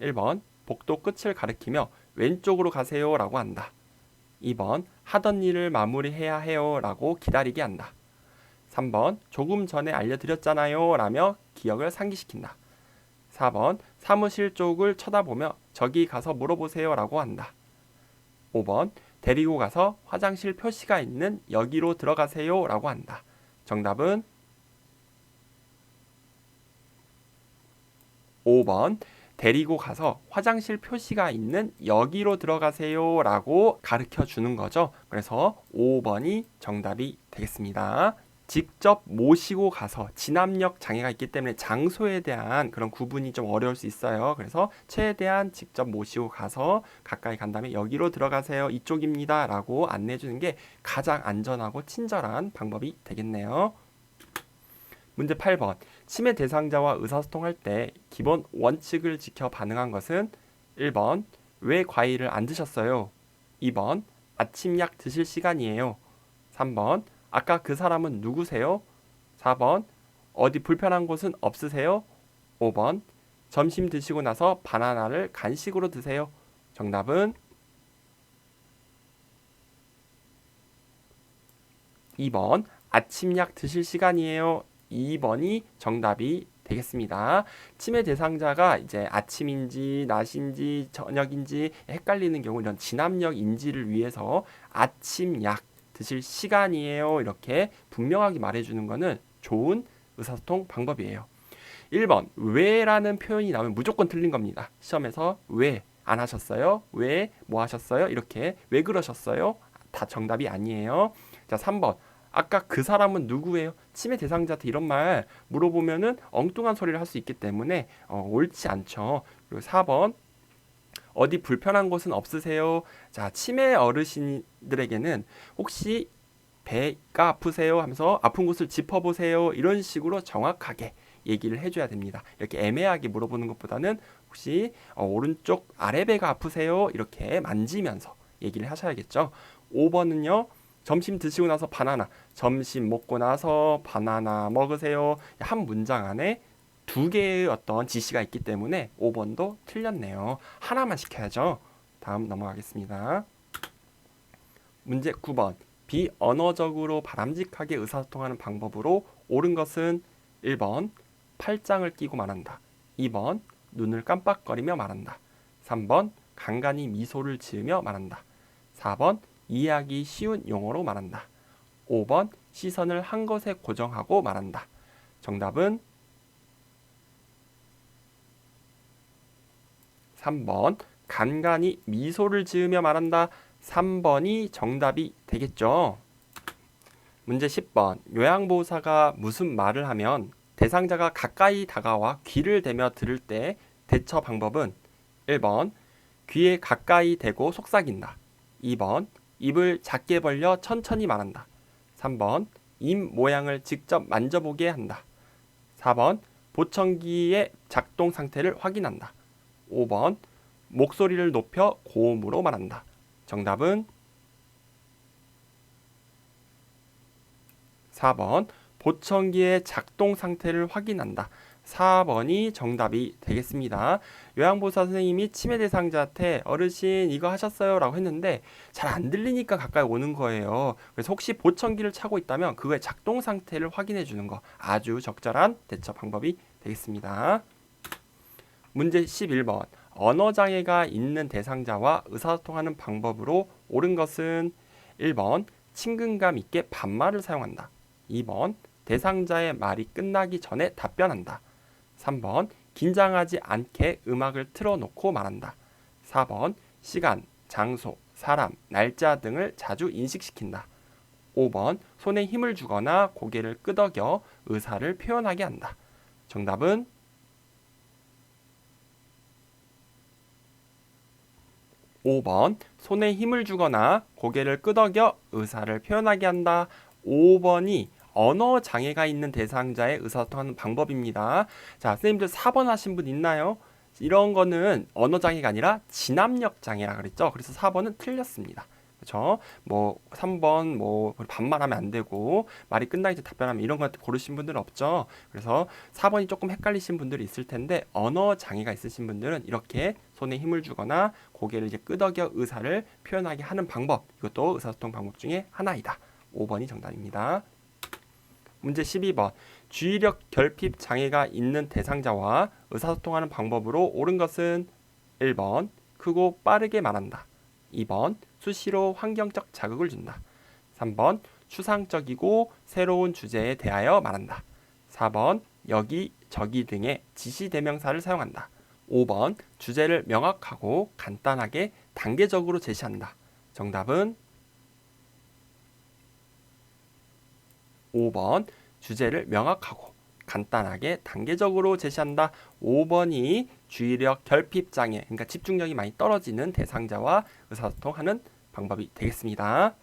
1번. 복도 끝을 가리키며 왼쪽으로 가세요 라고 한다. 2번. 하던 일을 마무리해야 해요 라고 기다리게 한다. 3번. 조금 전에 알려드렸잖아요 라며 기억을 상기시킨다. 4번. 사무실 쪽을 쳐다보며 저기 가서 물어보세요 라고 한다. 5번. 데리고 가서 화장실 표시가 있는 여기로 들어가세요 라고 한다. 정답은 5번. 데리고 가서 화장실 표시가 있는 여기로 들어가세요 라고 가르쳐 주는 거죠. 그래서 5번이 정답이 되겠습니다. 직접 모시고 가서 진압력 장애가 있기 때문에 장소에 대한 그런 구분이 좀 어려울 수 있어요. 그래서 최대한 직접 모시고 가서 가까이 간 다음에 여기로 들어가세요. 이쪽입니다. 라고 안내해 주는 게 가장 안전하고 친절한 방법이 되겠네요. 문제 8번. 치매 대상자와 의사소통할 때 기본 원칙을 지켜 반응한 것은 1번. 왜 과일을 안 드셨어요? 2번. 아침 약 드실 시간이에요. 3번. 아까 그 사람은 누구세요? 4번. 어디 불편한 곳은 없으세요? 5번. 점심 드시고 나서 바나나를 간식으로 드세요. 정답은 2번. 아침 약 드실 시간이에요. 2번이 정답이 되겠습니다. 치매 대상자가 이제 아침인지 낮인지 저녁인지 헷갈리는 경우 이런 진압력 인지를 위해서 아침 약 드실 시간이에요. 이렇게 분명하게 말해주는 것은 좋은 의사소통 방법이에요. 1번 왜라는 표현이 나오면 무조건 틀린 겁니다. 시험에서 왜 안 하셨어요? 왜 뭐 하셨어요? 이렇게 왜 그러셨어요? 다 정답이 아니에요. 자, 3번 아까 그 사람은 누구예요? 치매 대상자한테 이런 말 물어보면은 엉뚱한 소리를 할 수 있기 때문에 옳지 않죠. 그리고 4번 어디 불편한 곳은 없으세요? 자, 치매 어르신들에게는 혹시 배가 아프세요? 하면서 아픈 곳을 짚어보세요. 이런 식으로 정확하게 얘기를 해줘야 됩니다. 이렇게 애매하게 물어보는 것보다는 혹시 오른쪽 아래배가 아프세요? 이렇게 만지면서 얘기를 하셔야겠죠. 5번은요. 점심 드시고 나서 바나나, 점심 먹고 나서 바나나 먹으세요. 한 문장 안에 두 개의 어떤 지시가 있기 때문에 5번도 틀렸네요. 하나만 시켜야죠. 다음 넘어가겠습니다. 문제 9번. 비언어적으로 바람직하게 의사소통하는 방법으로 옳은 것은 1번. 팔짱을 끼고 말한다. 2번. 눈을 깜빡거리며 말한다. 3번. 간간히 미소를 지으며 말한다. 4번. 이해하기 쉬운 용어로 말한다. 5번. 시선을 한 것에 고정하고 말한다. 정답은 3번. 간간히 미소를 지으며 말한다. 3번이 정답이 되겠죠. 문제 10번. 요양보호사가 무슨 말을 하면 대상자가 가까이 다가와 귀를 대며 들을 때 대처 방법은 1번. 귀에 가까이 대고 속삭인다. 2번. 입을 작게 벌려 천천히 말한다. 3번. 입 모양을 직접 만져보게 한다. 4번. 보청기의 작동 상태를 확인한다. 5번. 목소리를 높여 고음으로 말한다. 정답은 4번. 보청기의 작동 상태를 확인한다. 4번이 정답이 되겠습니다. 요양보호사 선생님이 치매 대상자한테 어르신 이거 하셨어요? 라고 했는데 잘 안 들리니까 가까이 오는 거예요. 그래서 혹시 보청기를 차고 있다면 그거의 작동 상태를 확인해 주는 거 아주 적절한 대처 방법이 되겠습니다. 문제 11번. 언어장애가 있는 대상자와 의사소통하는 방법으로 옳은 것은 1번 친근감 있게 반말을 사용한다. 2번 대상자의 말이 끝나기 전에 답변한다. 3번 긴장하지 않게 음악을 틀어놓고 말한다. 4번 시간, 장소, 사람, 날짜 등을 자주 인식시킨다. 5번 손에 힘을 주거나 고개를 끄덕여 의사를 표현하게 한다. 정답은 5번 손에 힘을 주거나 고개를 끄덕여 의사를 표현하게 한다. 5번이 언어 장애가 있는 대상자의 의사소통하는 방법입니다. 자, 선생님들 4번 하신 분 있나요? 이런 거는 언어 장애가 아니라 진압력 장애라 그랬죠. 그래서 4번은 틀렸습니다. 그렇죠? 뭐 3번 뭐 반말하면 안 되고 말이 끝나기 전에 답변하면 이런 거 고르신 분들은 없죠. 그래서 4번이 조금 헷갈리신 분들이 있을 텐데 언어 장애가 있으신 분들은 이렇게 손에 힘을 주거나 고개를 이제 끄덕여 의사를 표현하게 하는 방법, 이것도 의사소통 방법 중에 하나이다. 5번이 정답입니다. 문제 12번. 주의력 결핍 장애가 있는 대상자와 의사소통하는 방법으로 옳은 것은 1번 크고 빠르게 말한다. 2번 수시로 환경적 자극을 준다. 3번 추상적이고 새로운 주제에 대하여 말한다. 4번 여기 저기 등의 지시대명사를 사용한다. 5번 주제를 명확하고 간단하게 단계적으로 제시한다. 정답은 5번 주제를 명확하고 간단하게 단계적으로 제시한다. 5번이 주의력 결핍 장애, 그러니까 집중력이 많이 떨어지는 대상자와 의사소통하는 방법이 되겠습니다.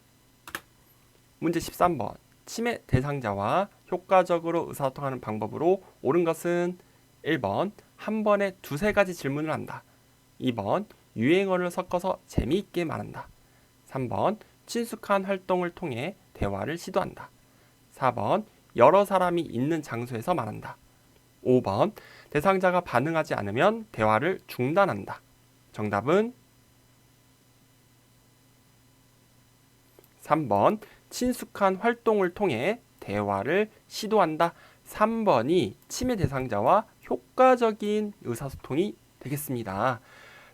문제 13번. 치매 대상자와 효과적으로 의사소통하는 방법으로 옳은 것은 1번 한 번에 두세 가지 질문을 한다. 2번 유행어를 섞어서 재미있게 말한다. 3번 친숙한 활동을 통해 대화를 시도한다. 4번 여러 사람이 있는 장소에서 말한다. 5번 대상자가 반응하지 않으면 대화를 중단한다. 정답은 3번 친숙한 활동을 통해 대화를 시도한다. 3번이 치매 대상자와 효과적인 의사소통이 되겠습니다.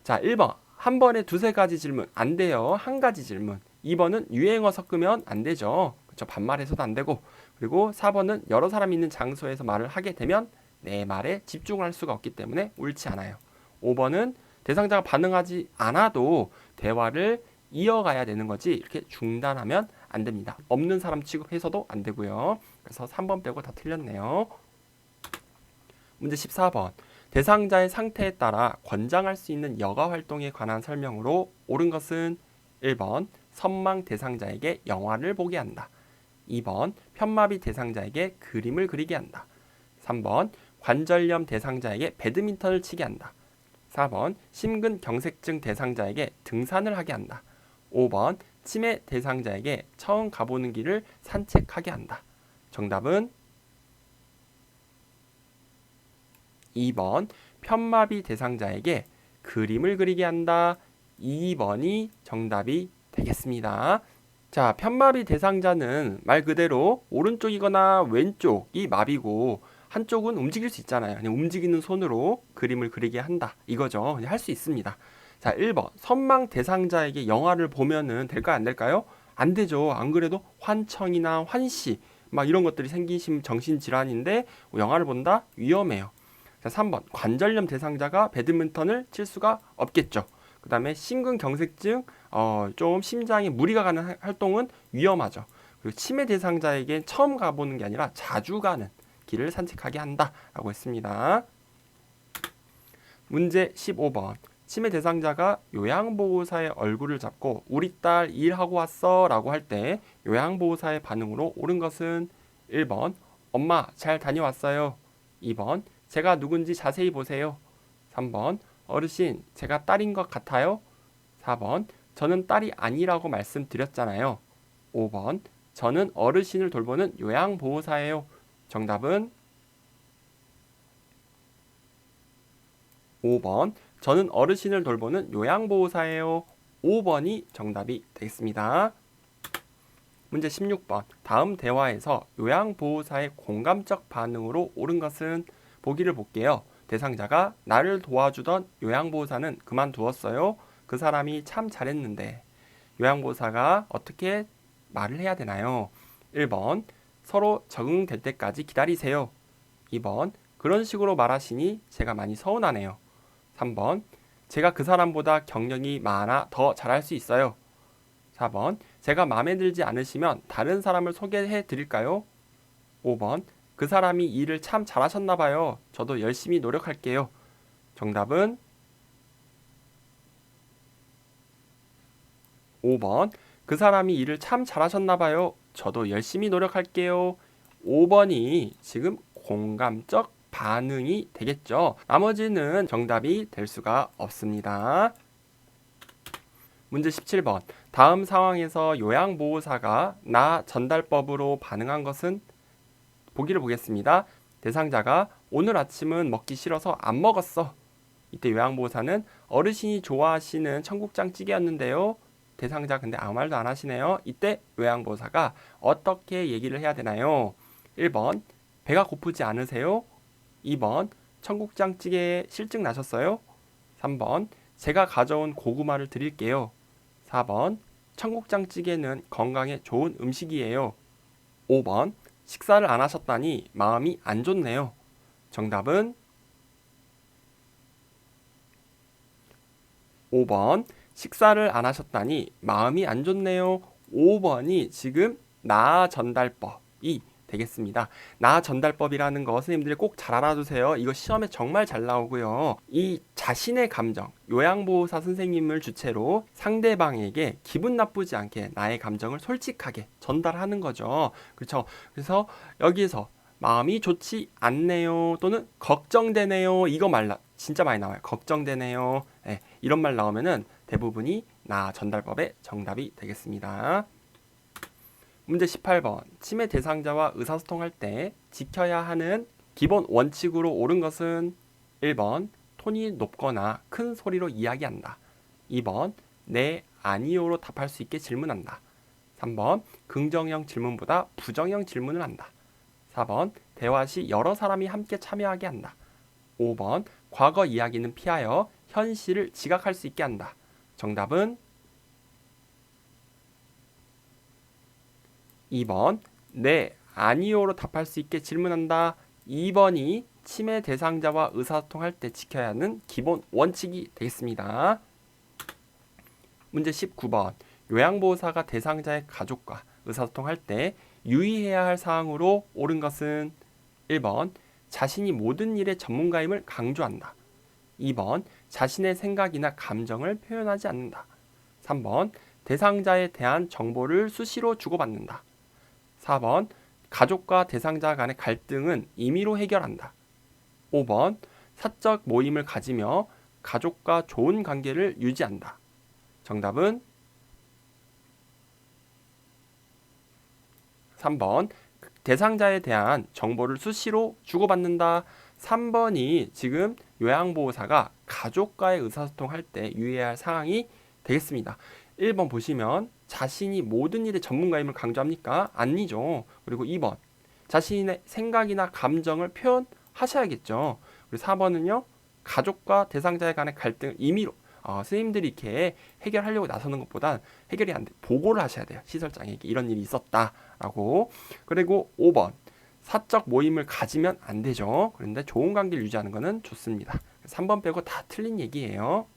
자, 1번 한 번에 두세 가지 질문 안 돼요. 한 가지 질문. 2번은 유행어 섞으면 안 되죠. 그렇죠? 반말해서도 안 되고. 그리고 4번은 여러 사람이 있는 장소에서 말을 하게 되면 내 말에 집중할 수가 없기 때문에 옳지 않아요. 5번은 대상자가 반응하지 않아도 대화를 이어가야 되는 거지 이렇게 중단하면 안 됩니다. 없는 사람 취급해서도 안 되고요. 그래서 3번 빼고 다 틀렸네요. 문제 14번. 대상자의 상태에 따라 권장할 수 있는 여가 활동에 관한 설명으로 옳은 것은 1번 선망 대상자에게 영화를 보게 한다. 2번 편마비 대상자에게 그림을 그리게 한다. 3번 관절염 대상자에게 배드민턴을 치게 한다. 4번 심근경색증 대상자에게 등산을 하게 한다. 5번 치매 대상자에게 처음 가보는 길을 산책하게 한다. 정답은 2번 편마비 대상자에게 그림을 그리게 한다. 2번이 정답이 되겠습니다. 자, 편마비 대상자는 말 그대로 오른쪽이거나 왼쪽이 마비고 한쪽은 움직일 수 있잖아요. 그냥 움직이는 손으로 그림을 그리게 한다. 이거죠. 그냥 할 수 있습니다. 자, 1번 선망 대상자에게 영화를 보면은 될까요? 안 될까요? 안 되죠. 안 그래도 환청이나 환시 막 이런 것들이 생기신 정신질환인데 영화를 본다? 위험해요. 자, 3번 관절염 대상자가 배드민턴을 칠 수가 없겠죠. 그 다음에 심근경색증, 좀 심장에 무리가 가는 활동은 위험하죠. 그리고 치매 대상자에게 처음 가보는 게 아니라 자주 가는 길을 산책하게 한다라고 했습니다. 문제 15번. 치매 대상자가 요양보호사의 얼굴을 잡고 우리 딸 일하고 왔어 라고 할 때 요양보호사의 반응으로 옳은 것은 1번 엄마 잘 다녀왔어요. 2번 제가 누군지 자세히 보세요. 3번 어르신 제가 딸인 것 같아요. 4번 저는 딸이 아니라고 말씀드렸잖아요. 5번 저는 어르신을 돌보는 요양보호사예요. 정답은 5번. 저는 어르신을 돌보는 요양보호사예요. 5번이 정답이 되겠습니다. 문제 16번. 다음 대화에서 요양보호사의 공감적 반응으로 옳은 것은 보기를 볼게요. 대상자가 나를 도와주던 요양보호사는 그만두었어요. 그 사람이 참 잘했는데. 요양보호사가 어떻게 말을 해야 되나요? 1번. 서로 적응될 때까지 기다리세요. 2번. 그런 식으로 말하시니 제가 많이 서운하네요. 3번. 제가 그 사람보다 경력이 많아 더 잘할 수 있어요. 4번. 제가 마음에 들지 않으시면 다른 사람을 소개해 드릴까요? 5번. 그 사람이 일을 참 잘하셨나 봐요. 저도 열심히 노력할게요. 정답은 5번. 그 사람이 일을 참 잘하셨나 봐요. 저도 열심히 노력할게요. 5번이 지금 공감적 반응이 되겠죠. 나머지는 정답이 될 수가 없습니다. 문제 17번. 다음 상황에서 요양보호사가 나 전달법으로 반응한 것은 보기를 보겠습니다. 대상자가 오늘 아침은 먹기 싫어서 안 먹었어. 이때 요양보호사는 어르신이 좋아하시는 청국장 찌개였는데요. 대상자 근데 아무 말도 안 하시네요. 이때 요양보호사가 어떻게 얘기를 해야 되나요? 1번. 배가 고프지 않으세요? 2번. 청국장 찌개에 실증 나셨어요? 3번. 제가 가져온 고구마를 드릴게요. 4번. 청국장 찌개는 건강에 좋은 음식이에요. 5번. 식사를 안 하셨다니 마음이 안 좋네요. 정답은 5번. 식사를 안 하셨다니 마음이 안 좋네요. 5번이 지금 나 전달법이 되겠습니다. 나 전달법이라는 거 선생님들이 꼭 잘 알아두세요. 이거 시험에 정말 잘 나오고요. 이 자신의 감정, 요양보호사 선생님을 주체로 상대방에게 기분 나쁘지 않게 나의 감정을 솔직하게 전달하는 거죠. 그렇죠? 그래서 여기에서 마음이 좋지 않네요 또는 걱정되네요 이거 진짜 많이 나와요. 걱정되네요. 네, 이런 말 나오면은 대부분이 나 전달법의 정답이 되겠습니다. 문제 18번. 치매 대상자와 의사소통할 때 지켜야 하는 기본 원칙으로 옳은 것은 1번. 톤이 높거나 큰 소리로 이야기한다. 2번. 네, 아니요로 답할 수 있게 질문한다. 3번. 긍정형 질문보다 부정형 질문을 한다. 4번. 대화 시 여러 사람이 함께 참여하게 한다. 5번. 과거 이야기는 피하여 현실을 지각할 수 있게 한다. 정답은 2번. 네, 아니요로 답할 수 있게 질문한다. 2번이 치매 대상자와 의사소통할 때 지켜야 하는 기본 원칙이 되겠습니다. 문제 19번. 요양보호사가 대상자의 가족과 의사소통할 때 유의해야 할 사항으로 옳은 것은 1번. 자신이 모든 일의 전문가임을 강조한다. 2번. 자신의 생각이나 감정을 표현하지 않는다. 3번. 대상자에 대한 정보를 수시로 주고받는다. 4번. 가족과 대상자 간의 갈등은 임의로 해결한다. 5번. 사적 모임을 가지며 가족과 좋은 관계를 유지한다. 정답은 3번. 대상자에 대한 정보를 수시로 주고받는다. 3번이 지금 요양보호사가 가족과의 의사소통할 때 유의해야 할 사항이 되겠습니다. 1번 보시면 자신이 모든 일의 전문가임을 강조합니까? 아니죠. 그리고 2번 자신의 생각이나 감정을 표현하셔야겠죠. 그리고 4번은요. 가족과 대상자에 간의 갈등을 임의로 선생님들이 이렇게 해결하려고 나서는 것보단 해결이 안 돼. 보고를 하셔야 돼요. 시설장에게 이런 일이 있었다라고. 그리고 5번 사적 모임을 가지면 안 되죠. 그런데 좋은 관계를 유지하는 것은 좋습니다. 3번 빼고 다 틀린 얘기예요.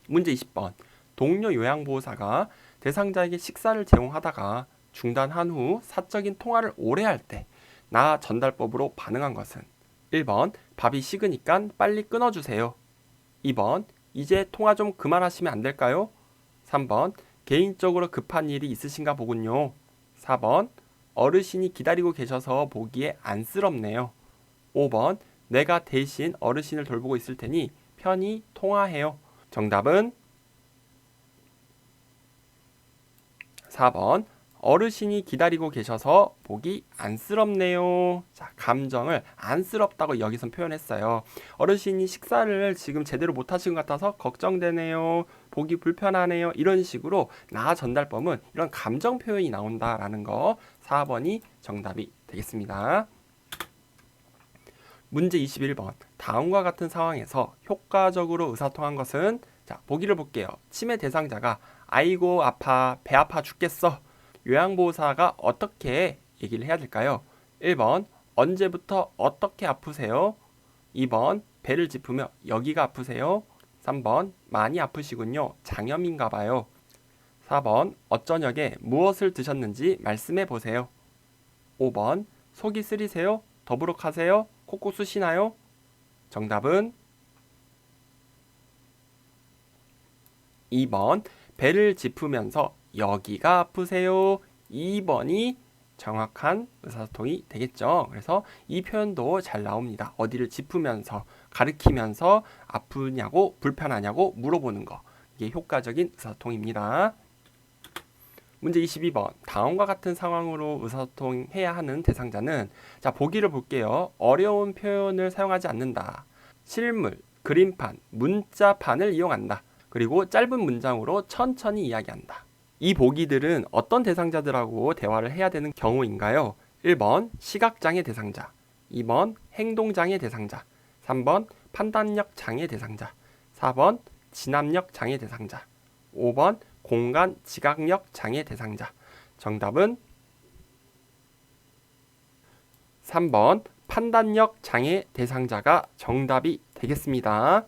문제 20번. 동료 요양보호사가 대상자에게 식사를 제공하다가 중단한 후 사적인 통화를 오래 할 때 나 전달법으로 반응한 것은 1번 밥이 식으니까 빨리 끊어주세요. 2번 이제 통화 좀 그만하시면 안 될까요? 3번 개인적으로 급한 일이 있으신가 보군요. 4번 어르신이 기다리고 계셔서 보기에 안쓰럽네요. 5번 내가 대신 어르신을 돌보고 있을 테니 편히 통화해요. 정답은 4번 어르신이 기다리고 계셔서 보기 안쓰럽네요. 자, 감정을 안쓰럽다고 여기선 표현했어요. 어르신이 식사를 지금 제대로 못 하신 것 같아서 걱정되네요. 보기 불편하네요. 이런 식으로 나 전달법은 이런 감정 표현이 나온다라는 거 4번이 정답이 되겠습니다. 문제 21번. 다음과 같은 상황에서 효과적으로 의사소통한 것은, 자, 보기를 볼게요. 치매 대상자가 아이고 아파 배 아파 죽겠어. 요양보호사가 어떻게 얘기를 해야 될까요? 1번 언제부터 어떻게 아프세요? 2번 배를 짚으며 여기가 아프세요? 3번 많이 아프시군요. 장염인가 봐요. 4번 어쩌녁에 무엇을 드셨는지 말씀해 보세요. 5번 속이 쓰리세요? 더부룩하세요? 콕콕 쑤시나요? 정답은 2번 배를 짚으면서 여기가 아프세요. 2번이 정확한 의사소통이 되겠죠. 그래서 이 표현도 잘 나옵니다. 어디를 짚으면서 가리키면서 아프냐고 불편하냐고 물어보는 거. 이게 효과적인 의사소통입니다. 문제 22번. 다음과 같은 상황으로 의사소통해야 하는 대상자는, 자, 보기를 볼게요. 어려운 표현을 사용하지 않는다. 실물, 그림판, 문자판을 이용한다. 그리고 짧은 문장으로 천천히 이야기한다. 이 보기들은 어떤 대상자들하고 대화를 해야 되는 경우인가요? 1번 시각장애 대상자, 2번 행동장애 대상자, 3번 판단력 장애 대상자, 4번 진압력 장애 대상자, 5번 공간 지각력 장애 대상자. 정답은 3번 판단력 장애 대상자가 정답이 되겠습니다.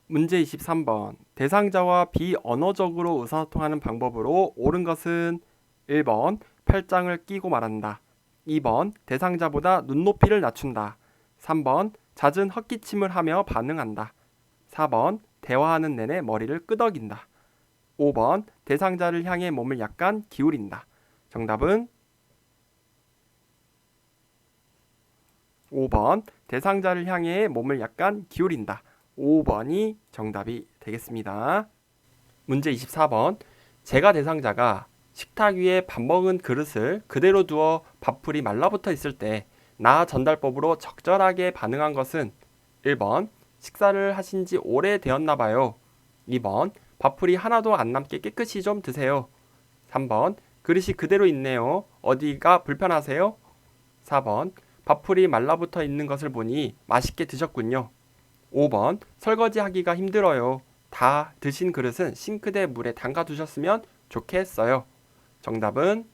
문제 23번. 대상자와 비언어적으로 의사소통하는 방법으로 옳은 것은 1번 팔짱을 끼고 말한다. 2번 대상자보다 눈높이를 낮춘다. 3번 잦은 헛기침을 하며 반응한다. 4번 대화하는 내내 머리를 끄덕인다. 5번 대상자를 향해 몸을 약간 기울인다. 정답은 5번 대상자를 향해 몸을 약간 기울인다. 5번이 정답이 되겠습니다. 문제 24번. 제가 대상자가 식탁 위에 밥 먹은 그릇을 그대로 두어 밥풀이 말라붙어 있을 때 나 전달법으로 적절하게 반응한 것은 1번 식사를 하신 지 오래되었나 봐요. 2번 밥풀이 하나도 안 남게 깨끗이 좀 드세요. 3번 그릇이 그대로 있네요. 어디가 불편하세요? 4번 밥풀이 말라붙어 있는 것을 보니 맛있게 드셨군요. 5번 설거지하기가 힘들어요. 다 드신 그릇은 싱크대 물에 담가 두셨으면 좋겠어요. 정답은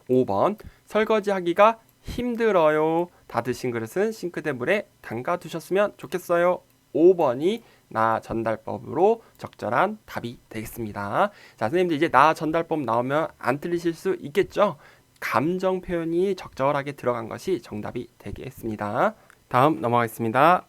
5번 설거지하기가 힘들어요. 다 드신 그릇은 싱크대 물에 담가 두셨으면 좋겠어요. 5번이 나 전달법으로 적절한 답이 되겠습니다. 자, 선생님들 이제 나 전달법 나오면 안 틀리실 수 있겠죠? 감정 표현이 적절하게 들어간 것이 정답이 되겠습니다. 다음 넘어가겠습니다.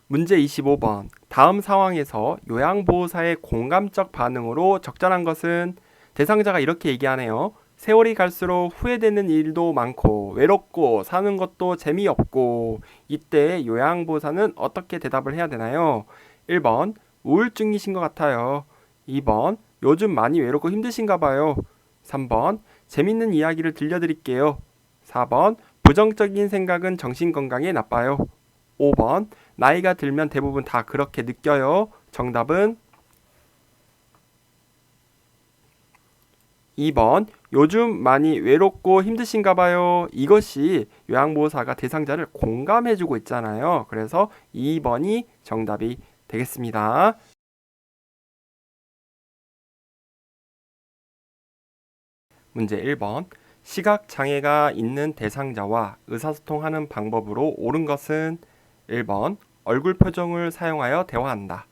문제 25번. 다음 상황에서 요양보호사의 공감적 반응으로 적절한 것은, 대상자가 이렇게 얘기하네요. 세월이 갈수록 후회되는 일도 많고 외롭고 사는 것도 재미없고, 이때 요양보호사는 어떻게 대답을 해야 되나요? 1번 우울증이신 것 같아요. 2번 요즘 많이 외롭고 힘드신가 봐요. 3번 재밌는 이야기를 들려드릴게요. 4번 부정적인 생각은 정신건강에 나빠요. 5번 나이가 들면 대부분 다 그렇게 느껴요. 정답은 2번 요즘 많이 외롭고 힘드신가 봐요. 이것이 요양보호사가 대상자를 공감해주고 있잖아요. 그래서 2번이 정답이 되겠습니다. 문제 1번. 시각장애가 있는 대상자와 의사소통하는 방법으로 옳은 것은 1번 얼굴 표정을 사용하여 대화한다.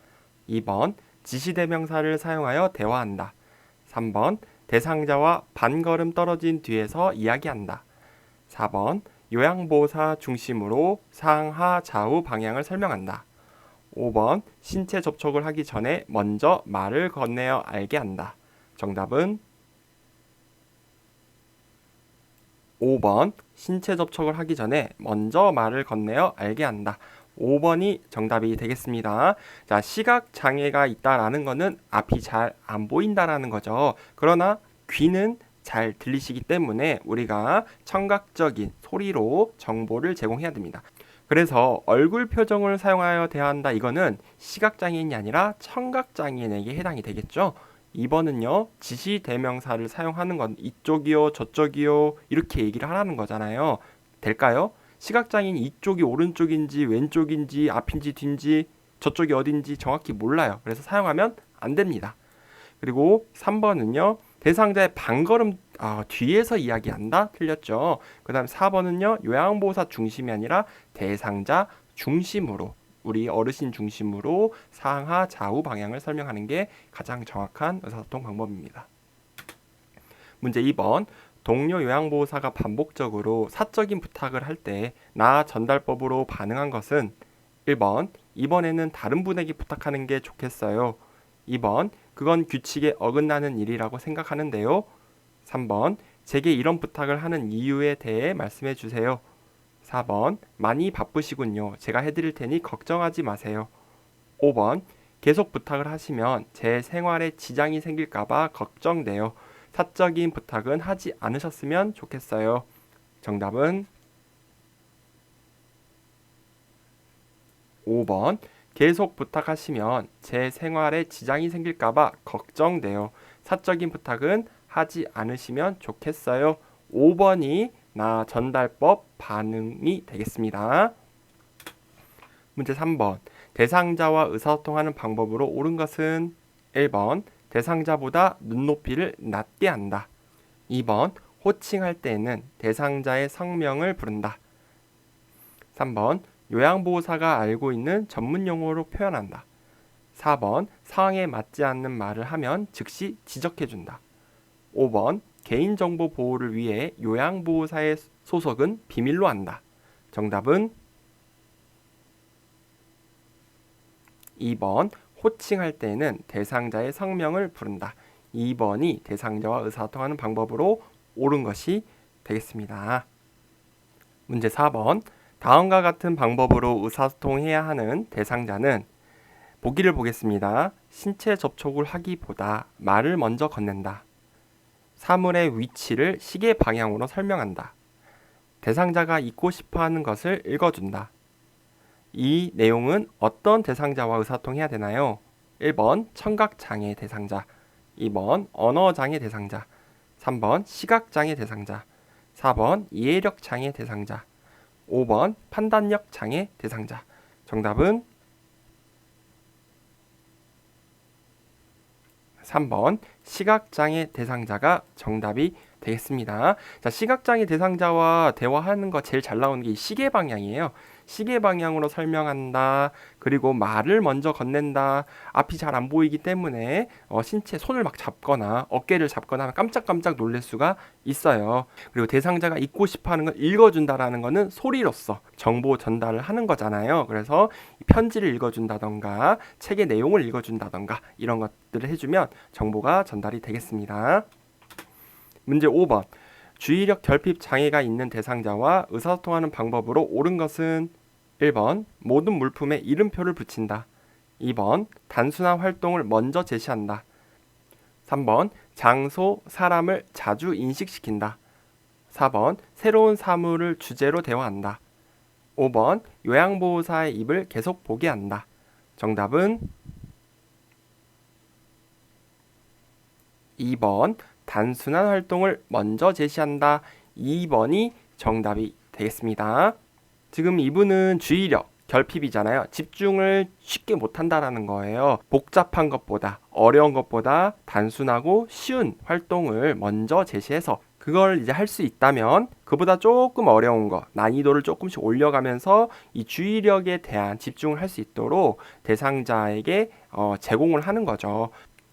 2번 지시대명사를 사용하여 대화한다. 3번 대상자와 반걸음 떨어진 뒤에서 이야기한다. 4번 요양보호사 중심으로 상하 좌우 방향을 설명한다. 5번 신체 접촉을 하기 전에 먼저 말을 건네어 알게 한다. 정답은 5번 신체 접촉을 하기 전에 먼저 말을 건네어 알게 한다. 5번이 정답이 되겠습니다. 자, 시각 장애가 있다라는 거는 앞이 잘 안 보인다라는 거죠. 그러나 귀는 잘 들리시기 때문에 우리가 청각적인 소리로 정보를 제공해야 됩니다. 그래서 얼굴 표정을 사용하여 대화한다. 이거는 시각장애인이 아니라 청각장애인에게 해당이 되겠죠. 2번은요. 지시대명사를 사용하는 건 이쪽이요, 저쪽이요 이렇게 얘기를 하라는 거잖아요. 될까요? 시각장애인이 이쪽이 오른쪽인지 왼쪽인지 앞인지 뒤인지 저쪽이 어딘지 정확히 몰라요. 그래서 사용하면 안 됩니다. 그리고 3번은요. 대상자의 반걸음 뒤에서 이야기한다? 틀렸죠. 그 다음 4번은요. 요양보호사 중심이 아니라 대상자 중심으로 우리 어르신 중심으로 상하 좌우 방향을 설명하는 게 가장 정확한 의사소통 방법입니다. 문제 2번. 동료 요양보호사가 반복적으로 사적인 부탁을 할 때 나 전달법으로 반응한 것은 1번. 이번에는 다른 분에게 부탁하는 게 좋겠어요. 2번. 그건 규칙에 어긋나는 일이라고 생각하는데요. 3번. 제게 이런 부탁을 하는 이유에 대해 말씀해 주세요. 4번. 많이 바쁘시군요. 제가 해드릴 테니 걱정하지 마세요. 5번. 계속 부탁을 하시면 제 생활에 지장이 생길까봐 걱정돼요. 사적인 부탁은 하지 않으셨으면 좋겠어요. 정답은 5번. 계속 부탁하시면 제 생활에 지장이 생길까봐 걱정돼요. 사적인 부탁은 하지 않으시면 좋겠어요. 5번이 나 전달법 반응이 되겠습니다. 문제 3번. 대상자와 의사소통하는 방법으로 옳은 것은 1번. 대상자보다 눈높이를 낮게 한다. 2번. 호칭할 때에는 대상자의 성명을 부른다. 3번. 요양보호사가 알고 있는 전문 용어로 표현한다. 4번. 상황에 맞지 않는 말을 하면 즉시 지적해준다. 5번. 개인정보 보호를 위해 요양보호사의 소속은 비밀로 한다. 정답은 2번. 호칭할 때에는 대상자의 성명을 부른다. 2번이 대상자와 의사소통하는 방법으로 옳은 것이 되겠습니다. 문제 4번. 다음과 같은 방법으로 의사소통해야 하는 대상자는 보기를 보겠습니다. 신체 접촉을 하기보다 말을 먼저 건넨다. 사물의 위치를 시계 방향으로 설명한다. 대상자가 읽고 싶어하는 것을 읽어준다. 이 내용은 어떤 대상자와 의사소통해야 되나요? 1번 청각장애 대상자, 2번 언어장애 대상자, 3번 시각장애 대상자, 4번 이해력 장애 대상자, 5번 판단력 장애 대상자. 정답은 3번 시각장애 대상자가 정답이 되겠습니다. 자, 시각장애 대상자와 대화하는 거 제일 잘 나오는 게 시계 방향이에요. 시계 방향으로 설명한다. 그리고 말을 먼저 건넨다. 앞이 잘 안 보이기 때문에 신체 손을 막 잡거나 어깨를 잡거나 하면 깜짝깜짝 놀랄 수가 있어요. 그리고 대상자가 읽고 싶어하는 걸 읽어준다라는 거는 소리로서 정보 전달을 하는 거잖아요. 그래서 편지를 읽어준다던가 책의 내용을 읽어준다던가 이런 것들을 해주면 정보가 전달이 되겠습니다. 문제 5번. 주의력 결핍 장애가 있는 대상자와 의사소통하는 방법으로 옳은 것은 1번 모든 물품에 이름표를 붙인다. 2번 단순한 활동을 먼저 제시한다. 3번 장소, 사람을 자주 인식시킨다. 4번 새로운 사물을 주제로 대화한다. 5번 요양보호사의 입을 계속 보게 한다. 정답은 2번 단순한 활동을 먼저 제시한다. 2번이 정답이 되겠습니다. 지금 이분은 주의력, 결핍이잖아요. 집중을 쉽게 못한다라는 거예요. 복잡한 것보다, 어려운 것보다 단순하고 쉬운 활동을 먼저 제시해서 그걸 이제 할 수 있다면 그보다 조금 어려운 거, 난이도를 조금씩 올려가면서 이 주의력에 대한 집중을 할 수 있도록 대상자에게 제공을 하는 거죠.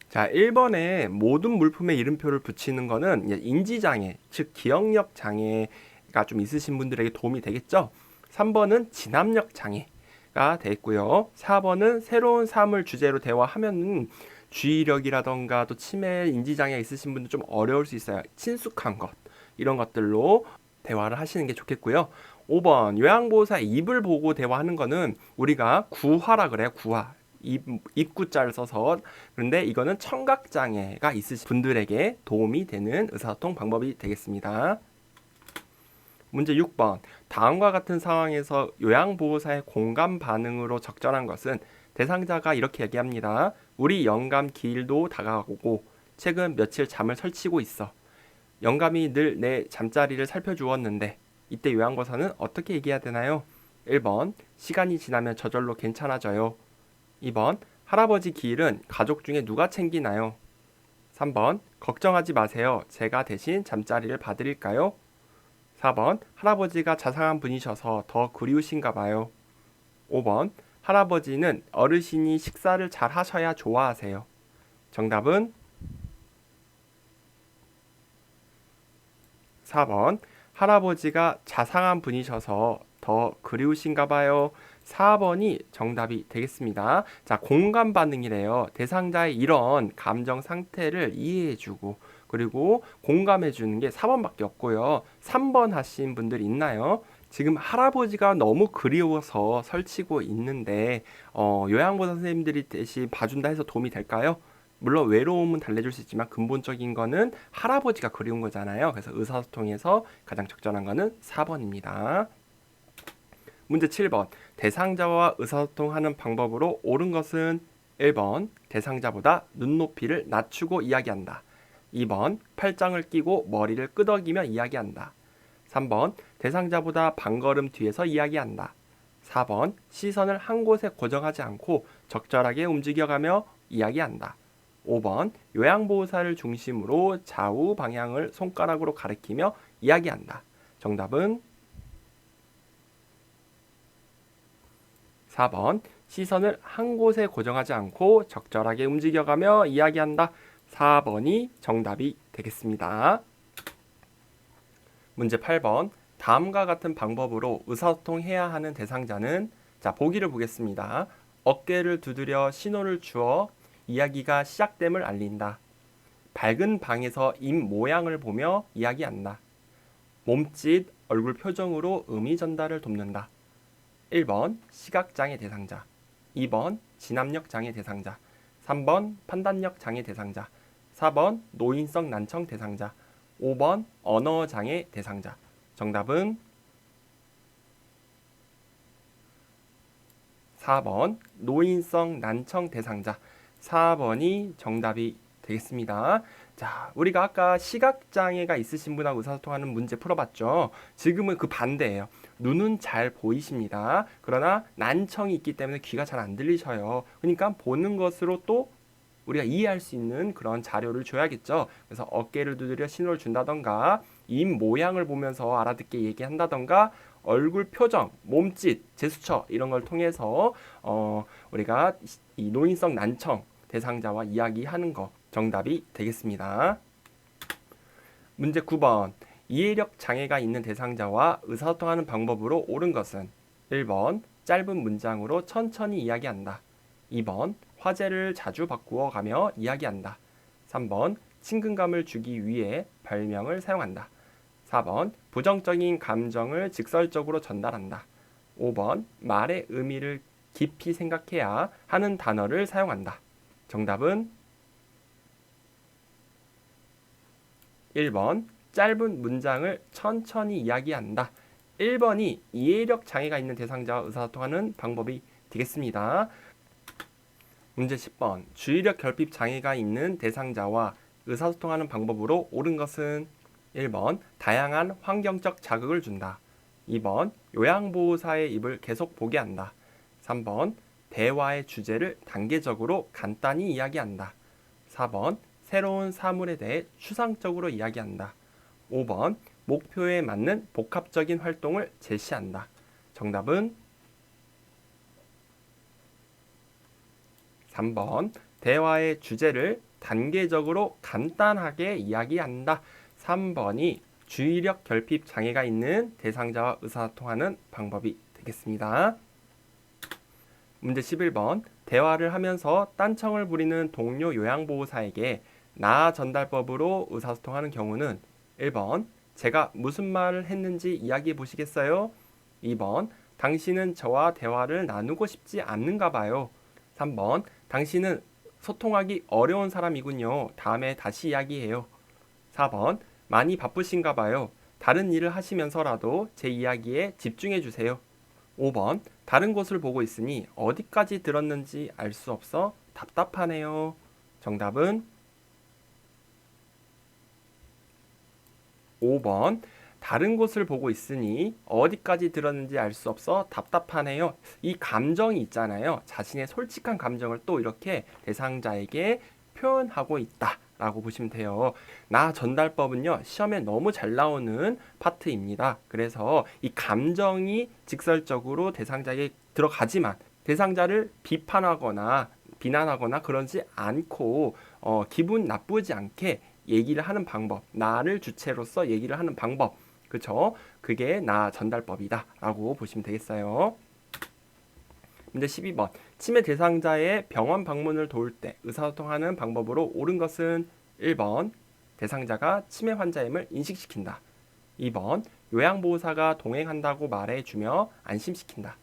자, 1번에 모든 물품에 이름표를 붙이는 거는 인지장애, 즉 기억력 장애가 좀 있으신 분들에게 도움이 되겠죠. 3번은 진압력 장애가 되겠고요. 4번은 새로운 사물 주제로 대화하면 주의력이라던가 또 치매, 인지장애 있으신 분들 좀 어려울 수 있어요. 친숙한 것, 이런 것들로 대화를 하시는 게 좋겠고요. 5번 요양보호사의 입을 보고 대화하는 거는 우리가 구화라 그래요. 구화. 입구자를 써서. 그런데 이거는 청각장애가 있으신 분들에게 도움이 되는 의사소통 방법이 되겠습니다. 문제 6번. 다음과 같은 상황에서 요양보호사의 공감 반응으로 적절한 것은 대상자가 이렇게 얘기합니다. 우리 영감 기일도 다가오고 최근 며칠 잠을 설치고 있어. 영감이 늘 내 잠자리를 살펴주었는데 이때 요양보호사는 어떻게 얘기해야 되나요? 1번. 시간이 지나면 저절로 괜찮아져요. 2번. 할아버지 기일은 가족 중에 누가 챙기나요? 3번. 걱정하지 마세요. 제가 대신 잠자리를 봐드릴까요? 4번. 할아버지가 자상한 분이셔서 더 그리우신가 봐요. 5번. 할아버지는 어르신이 식사를 잘 하셔야 좋아하세요. 정답은 4번. 할아버지가 자상한 분이셔서 더 그리우신가 봐요. 4번이 정답이 되겠습니다. 자, 공감 반응이래요. 대상자의 이런 감정 상태를 이해해주고 그리고 공감해주는 게 4번밖에 없고요. 3번 하신 분들 있나요? 지금 할아버지가 너무 그리워서 설치고 있는데 요양보호사 선생님들이 대신 봐준다 해서 도움이 될까요? 물론 외로움은 달래줄 수 있지만 근본적인 거는 할아버지가 그리운 거잖아요. 그래서 의사소통에서 가장 적절한 거는 4번입니다. 문제 7번. 대상자와 의사소통하는 방법으로 옳은 것은 1번. 대상자보다 눈높이를 낮추고 이야기한다. 2번. 팔짱을 끼고 머리를 끄덕이며 이야기한다. 3번. 대상자보다 반걸음 뒤에서 이야기한다. 4번. 시선을 한 곳에 고정하지 않고 적절하게 움직여가며 이야기한다. 5번. 요양보호사를 중심으로 좌우 방향을 손가락으로 가리키며 이야기한다. 정답은 4번. 시선을 한 곳에 고정하지 않고 적절하게 움직여가며 이야기한다. 4번이 정답이 되겠습니다. 문제 8번. 다음과 같은 방법으로 의사소통해야 하는 대상자는 보기를 보겠습니다. 어깨를 두드려 신호를 주어 이야기가 시작됨을 알린다. 밝은 방에서 입 모양을 보며 이야기한다. 몸짓, 얼굴 표정으로 의미 전달을 돕는다. 1번 시각장애 대상자, 2번 진압력 장애 대상자, 3번 판단력 장애 대상자, 4번 노인성 난청 대상자, 5번 언어장애 대상자. 정답은 4번 노인성 난청 대상자. 4번이 정답이 되겠습니다. 자, 우리가 아까 시각장애가 있으신 분하고 의사소통하는 문제 풀어봤죠. 지금은 그 반대예요. 눈은 잘 보이십니다. 그러나 난청이 있기 때문에 귀가 잘 안 들리셔요. 그러니까 보는 것으로 또 우리가 이해할 수 있는 그런 자료를 줘야겠죠. 그래서 어깨를 두드려 신호를 준다던가 입 모양을 보면서 알아듣게 얘기한다던가 얼굴 표정, 몸짓, 제스처 이런 걸 통해서 우리가 이 노인성 난청 대상자와 이야기하는 거 정답이 되겠습니다. 문제 9번. 이해력 장애가 있는 대상자와 의사소통하는 방법으로 옳은 것은 1번 짧은 문장으로 천천히 이야기한다. 2번 화제를 자주 바꾸어 가며 이야기한다. 3번 친근감을 주기 위해 별명을 사용한다. 4번 부정적인 감정을 직설적으로 전달한다. 5번 말의 의미를 깊이 생각해야 하는 단어를 사용한다. 정답은 1번 짧은 문장을 천천히 이야기한다. 1번이 이해력 장애가 있는 대상자와 의사소통하는 방법이 되겠습니다. 문제 10번. 주의력 결핍 장애가 있는 대상자와 의사소통하는 방법으로 옳은 것은 1번 다양한 환경적 자극을 준다. 2번 요양보호사의 입을 계속 보게 한다. 3번 대화의 주제를 단계적으로 간단히 이야기한다. 4번 새로운 사물에 대해 추상적으로 이야기한다. 5번 목표에 맞는 복합적인 활동을 제시한다. 정답은 3번 대화의 주제를 단계적으로 간단하게 이야기한다. 3번이 주의력 결핍 장애가 있는 대상자와 의사소통하는 방법이 되겠습니다. 문제 11번. 대화를 하면서 딴청을 부리는 동료 요양보호사에게 나 전달법으로 의사소통하는 경우는 1번 제가 무슨 말을 했는지 이야기해 보시겠어요? 2번, 당신은 저와 대화를 나누고 싶지 않는가 봐요. 3번, 당신은 소통하기 어려운 사람이군요. 다음에 다시 이야기해요. 4번, 많이 바쁘신가 봐요. 다른 일을 하시면서라도 제 이야기에 집중해 주세요. 5번, 다른 곳을 보고 있으니 어디까지 들었는지 알 수 없어 답답하네요. 정답은 5번, 다른 곳을 보고 있으니 어디까지 들었는지 알 수 없어 답답하네요. 이 감정이 있잖아요. 자신의 솔직한 감정을 또 이렇게 대상자에게 표현하고 있다 라고 보시면 돼요. 나 전달법은요, 시험에 너무 잘 나오는 파트입니다. 그래서 이 감정이 직설적으로 대상자에게 들어가지만 대상자를 비판하거나 비난하거나 그러지 않고 기분 나쁘지 않게 얘기를 하는 방법, 나를 주체로서 얘기를 하는 방법, 그쵸? 그게 나 전달법이다 라고 보시면 되겠어요. 문제 12번. 치매 대상자의 병원 방문을 도울 때 의사소통하는 방법으로 옳은 것은 1번, 대상자가 치매 환자임을 인식시킨다. 2번, 요양보호사가 동행한다고 말해주며 안심시킨다.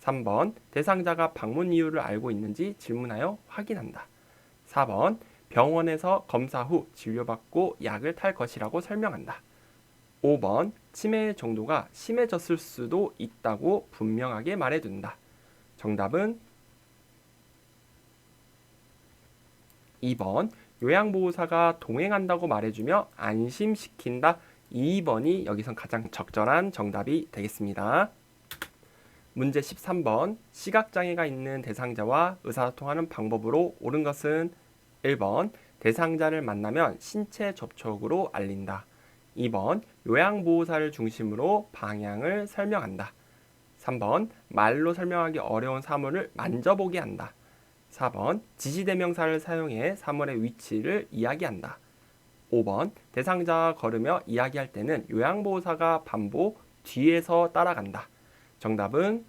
3번, 대상자가 방문 이유를 알고 있는지 질문하여 확인한다. 4번, 병원에서 검사 후 진료받고 약을 탈 것이라고 설명한다. 5번, 치매의 정도가 심해졌을 수도 있다고 분명하게 말해둔다. 정답은 2번, 요양보호사가 동행한다고 말해주며 안심시킨다. 2번이 여기선 가장 적절한 정답이 되겠습니다. 문제 13번, 시각장애가 있는 대상자와 의사소통하는 방법으로 옳은 것은 1번, 대상자를 만나면 신체 접촉으로 알린다. 2번, 요양보호사를 중심으로 방향을 설명한다. 3번, 말로 설명하기 어려운 사물을 만져보게 한다. 4번, 지시대명사를 사용해 사물의 위치를 이야기한다. 5번, 대상자가 걸으며 이야기할 때는 요양보호사가 반복 뒤에서 따라간다. 정답은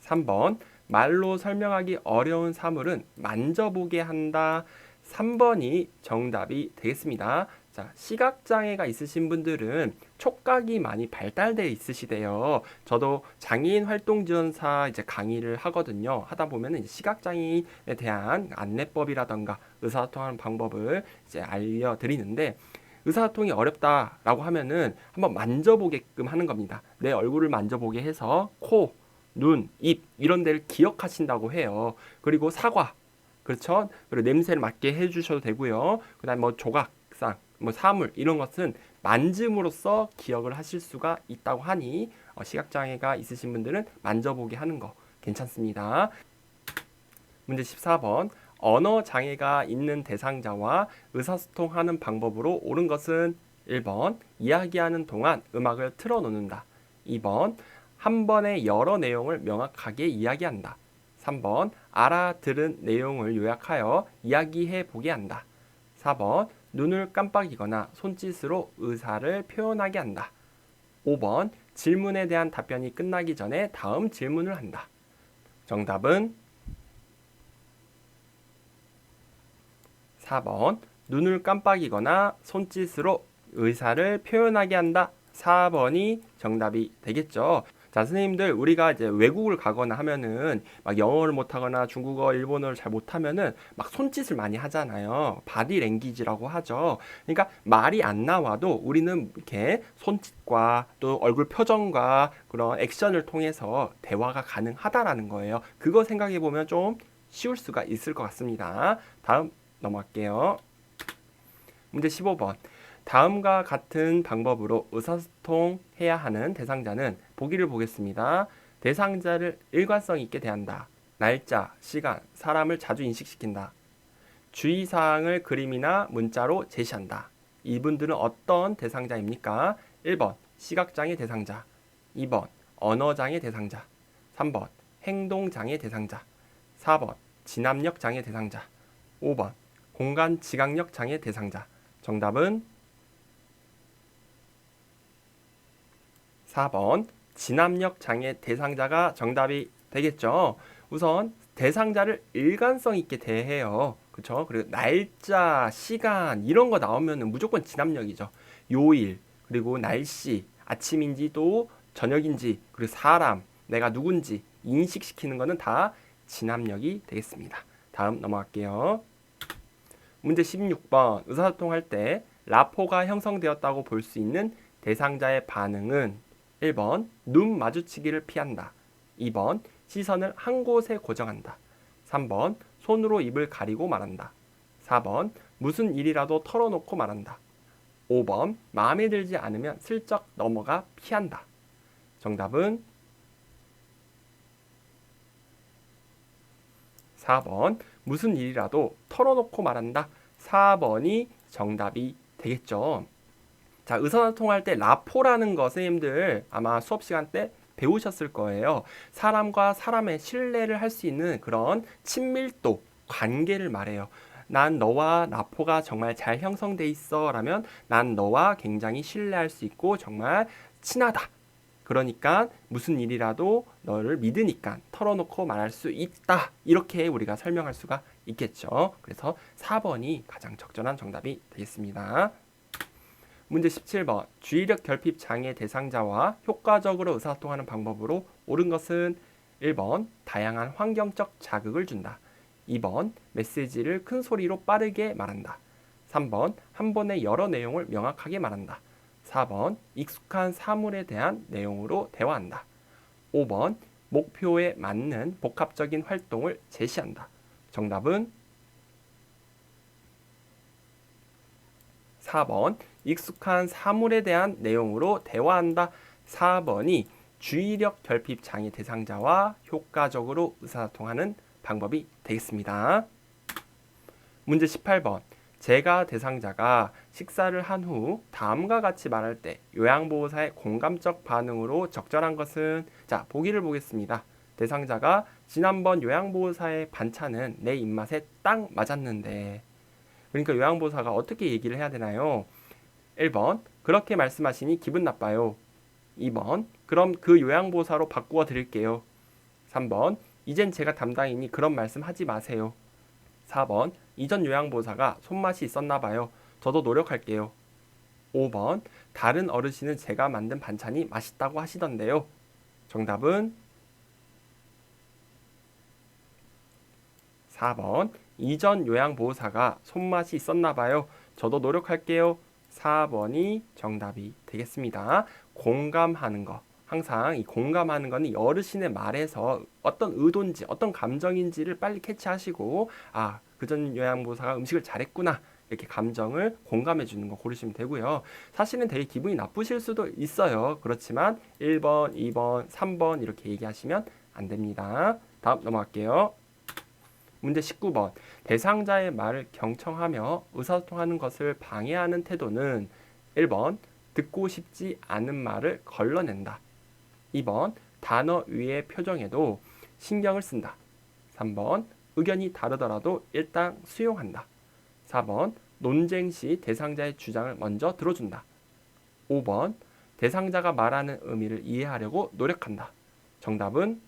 3번, 말로 설명하기 어려운 사물은 만져보게 한다. 3번이 정답이 되겠습니다. 자, 시각장애가 있으신 분들은 촉각이 많이 발달되어 있으시대요. 저도 장애인 활동지원사 이제 강의를 하거든요. 하다 보면은 시각장애인에 대한 안내법이라던가 의사소통하는 방법을 이제 알려드리는데, 의사소통이 어렵다라고 하면은 한번 만져보게끔 하는 겁니다. 내 얼굴을 만져보게 해서 코, 눈, 입 이런 데를 기억하신다고 해요. 그리고 사과, 그렇죠? 그리고 냄새를 맡게 해주셔도 되고요. 그다음 뭐 조각상, 뭐 사물 이런 것은 만짐으로써 기억을 하실 수가 있다고 하니 시각장애가 있으신 분들은 만져보게 하는 거 괜찮습니다. 문제 14번. 언어 장애가 있는 대상자와 의사소통하는 방법으로 옳은 것은 1번, 이야기하는 동안 음악을 틀어놓는다. 2번, 한 번에 여러 내용을 명확하게 이야기한다. 3번, 알아들은 내용을 요약하여 이야기해 보게 한다. 4번, 눈을 깜빡이거나 손짓으로 의사를 표현하게 한다. 5번, 질문에 대한 답변이 끝나기 전에 다음 질문을 한다. 정답은 4번, 눈을 깜빡이거나 손짓으로 의사를 표현하게 한다. 4번이 정답이 되겠죠. 자, 선생님들, 우리가 이제 외국을 가거나 하면은 막 영어를 못하거나 중국어, 일본어를 잘 못하면은 막 손짓을 많이 하잖아요. 바디 랭귀지라고 하죠. 그러니까 말이 안 나와도 우리는 이렇게 손짓과 또 얼굴 표정과 그런 액션을 통해서 대화가 가능하다라는 거예요. 그거 생각해 보면 좀 쉬울 수가 있을 것 같습니다. 다음 넘어갈게요. 문제 15번. 다음과 같은 방법으로 의사소통해야 하는 대상자는 보기를 보겠습니다. 대상자를 일관성 있게 대한다. 날짜, 시간, 사람을 자주 인식시킨다. 주의사항을 그림이나 문자로 제시한다. 이분들은 어떤 대상자입니까? 1번 시각장애 대상자, 2번 언어장애 대상자, 3번 행동장애 대상자, 4번 진압력 장애 대상자, 5번 공간 지각력 장애 대상자. 정답은 4번 진압력 장애 대상자가 정답이 되겠죠. 우선 대상자를 일관성 있게 대해요. 그렇죠? 그리고 날짜, 시간 이런 거 나오면은 무조건 지남력이죠. 요일, 그리고 날씨, 아침인지 또 저녁인지, 그리고 사람, 내가 누군지 인식시키는 거는 다 지남력이 되겠습니다. 다음 넘어갈게요. 문제 16번. 의사소통할 때 라포가 형성되었다고 볼 수 있는 대상자의 반응은 1번 눈 마주치기를 피한다. 2번 시선을 한 곳에 고정한다. 3번 손으로 입을 가리고 말한다. 4번 무슨 일이라도 털어놓고 말한다. 5번 마음에 들지 않으면 슬쩍 넘어가 피한다. 정답은 4번 무슨 일이라도 털어놓고 말한다. 4번이 정답이 되겠죠. 자, 의사소통할 때 라포라는 거 선생님들 아마 수업 시간 때 배우셨을 거예요. 사람과 사람의 신뢰를 할 수 있는 그런 친밀도, 관계를 말해요. 난 너와 라포가 정말 잘 형성돼 있어 라면 난 너와 굉장히 신뢰할 수 있고 정말 친하다. 그러니까 무슨 일이라도 너를 믿으니까 털어놓고 말할 수 있다. 이렇게 우리가 설명할 수가 있겠죠. 그래서 4번이 가장 적절한 정답이 되겠습니다. 문제 17번. 주의력 결핍 장애 대상자와 효과적으로 의사소통하는 방법으로 옳은 것은 1번 다양한 환경적 자극을 준다. 2번 메시지를 큰 소리로 빠르게 말한다. 3번 한 번에 여러 내용을 명확하게 말한다. 4번 익숙한 사물에 대한 내용으로 대화한다. 5번 목표에 맞는 복합적인 활동을 제시한다. 정답은 4번 익숙한 사물에 대한 내용으로 대화한다. 4번이 주의력 결핍 장애 대상자와 효과적으로 의사소통하는 방법이 되겠습니다. 문제 18번. 제가 대상자가 식사를 한 후 다음과 같이 말할 때 요양보호사의 공감적 반응으로 적절한 것은 자, 보기를 보겠습니다. 대상자가 지난번 요양보호사의 반찬은 내 입맛에 딱 맞았는데 그러니까 요양보호사가 어떻게 얘기를 해야 되나요? 1번 그렇게 말씀하시니 기분 나빠요. 2번 그럼 그 요양보호사로 바꾸어 드릴게요. 3번 이젠 제가 담당이니 그런 말씀 하지 마세요. 4번 이전 요양보호사가 손맛이 있었나 봐요. 저도 노력할게요. 5번 다른 어르신은 제가 만든 반찬이 맛있다고 하시던데요. 정답은 4번 이전 요양보호사가 손맛이 있었나 봐요. 저도 노력할게요. 4번이 정답이 되겠습니다. 공감하는 거. 항상 이 공감하는 거는 어르신의 말에서 어떤 의도인지 어떤 감정인지를 빨리 캐치하시고 아, 그전 요양보호사가 음식을 잘했구나. 이렇게 감정을 공감해 주는 거 고르시면 되고요. 사실은 되게 기분이 나쁘실 수도 있어요. 그렇지만 1번, 2번, 3번 이렇게 얘기하시면 안 됩니다. 다음 넘어갈게요. 문제 19번. 대상자의 말을 경청하며 의사소통하는 것을 방해하는 태도는 1번 듣고 싶지 않은 말을 걸러낸다. 2번 단어 위의 표정에도 신경을 쓴다. 3번 의견이 다르더라도 일단 수용한다. 4번 논쟁 시 대상자의 주장을 먼저 들어준다. 5번 대상자가 말하는 의미를 이해하려고 노력한다. 정답은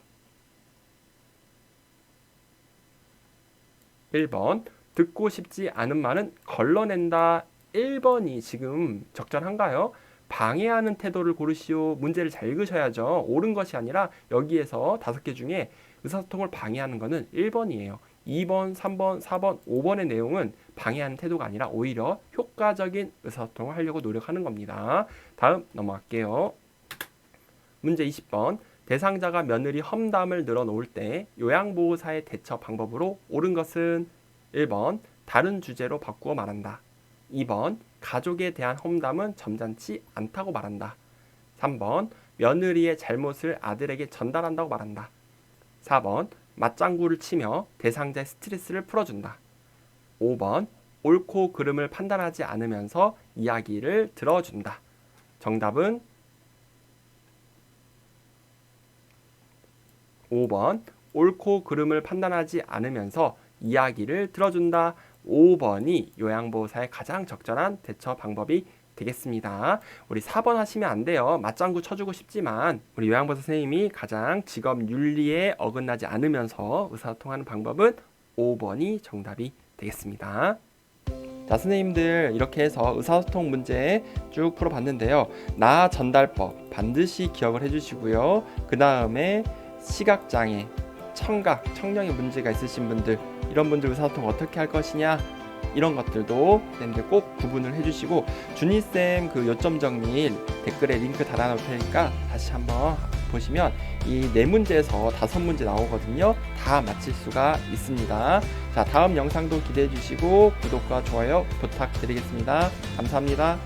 1번 듣고 싶지 않은 말은 걸러낸다. 1번이 지금 적절한가요? 방해하는 태도를 고르시오. 문제를 잘 읽으셔야죠. 옳은 것이 아니라 여기에서 5개 중에 의사소통을 방해하는 것은 1번이에요. 2번, 3번, 4번, 5번의 내용은 방해하는 태도가 아니라 오히려 효과적인 의사소통을 하려고 노력하는 겁니다. 다음 넘어갈게요. 문제 20번. 대상자가 며느리 험담을 늘어놓을 때 요양보호사의 대처 방법으로 옳은 것은 1번 다른 주제로 바꾸어 말한다. 2번 가족에 대한 험담은 점잖지 않다고 말한다. 3번 며느리의 잘못을 아들에게 전달한다고 말한다. 4번 맞장구를 치며 대상자의 스트레스를 풀어준다. 5번 옳고 그름을 판단하지 않으면서 이야기를 들어준다. 정답은 5번 옳고 그름을 판단하지 않으면서 이야기를 들어준다. 5번이 요양보호사의 가장 적절한 대처 방법이 되겠습니다. 우리 4번 하시면 안 돼요. 맞장구 쳐주고 싶지만 우리 요양보호사 선생님이 가장 직업 윤리에 어긋나지 않으면서 의사소통하는 방법은 5번이 정답이 되겠습니다. 자, 선생님들 이렇게 해서 의사소통 문제 쭉 풀어봤는데요. 나 전달법 반드시 기억을 해주시고요. 그 다음에 시각장애, 청각, 청력의 문제가 있으신 분들, 이런 분들 의사소통 어떻게 할 것이냐, 이런 것들도 선생님들 꼭 구분을 해주시고, 준이쌤 그 요점 정리 댓글에 링크 달아놓을 테니까 다시 한번 보시면 이 4문제에서 5문제 나오거든요. 다 맞힐 수가 있습니다. 자, 다음 영상도 기대해 주시고 구독과 좋아요 부탁드리겠습니다. 감사합니다.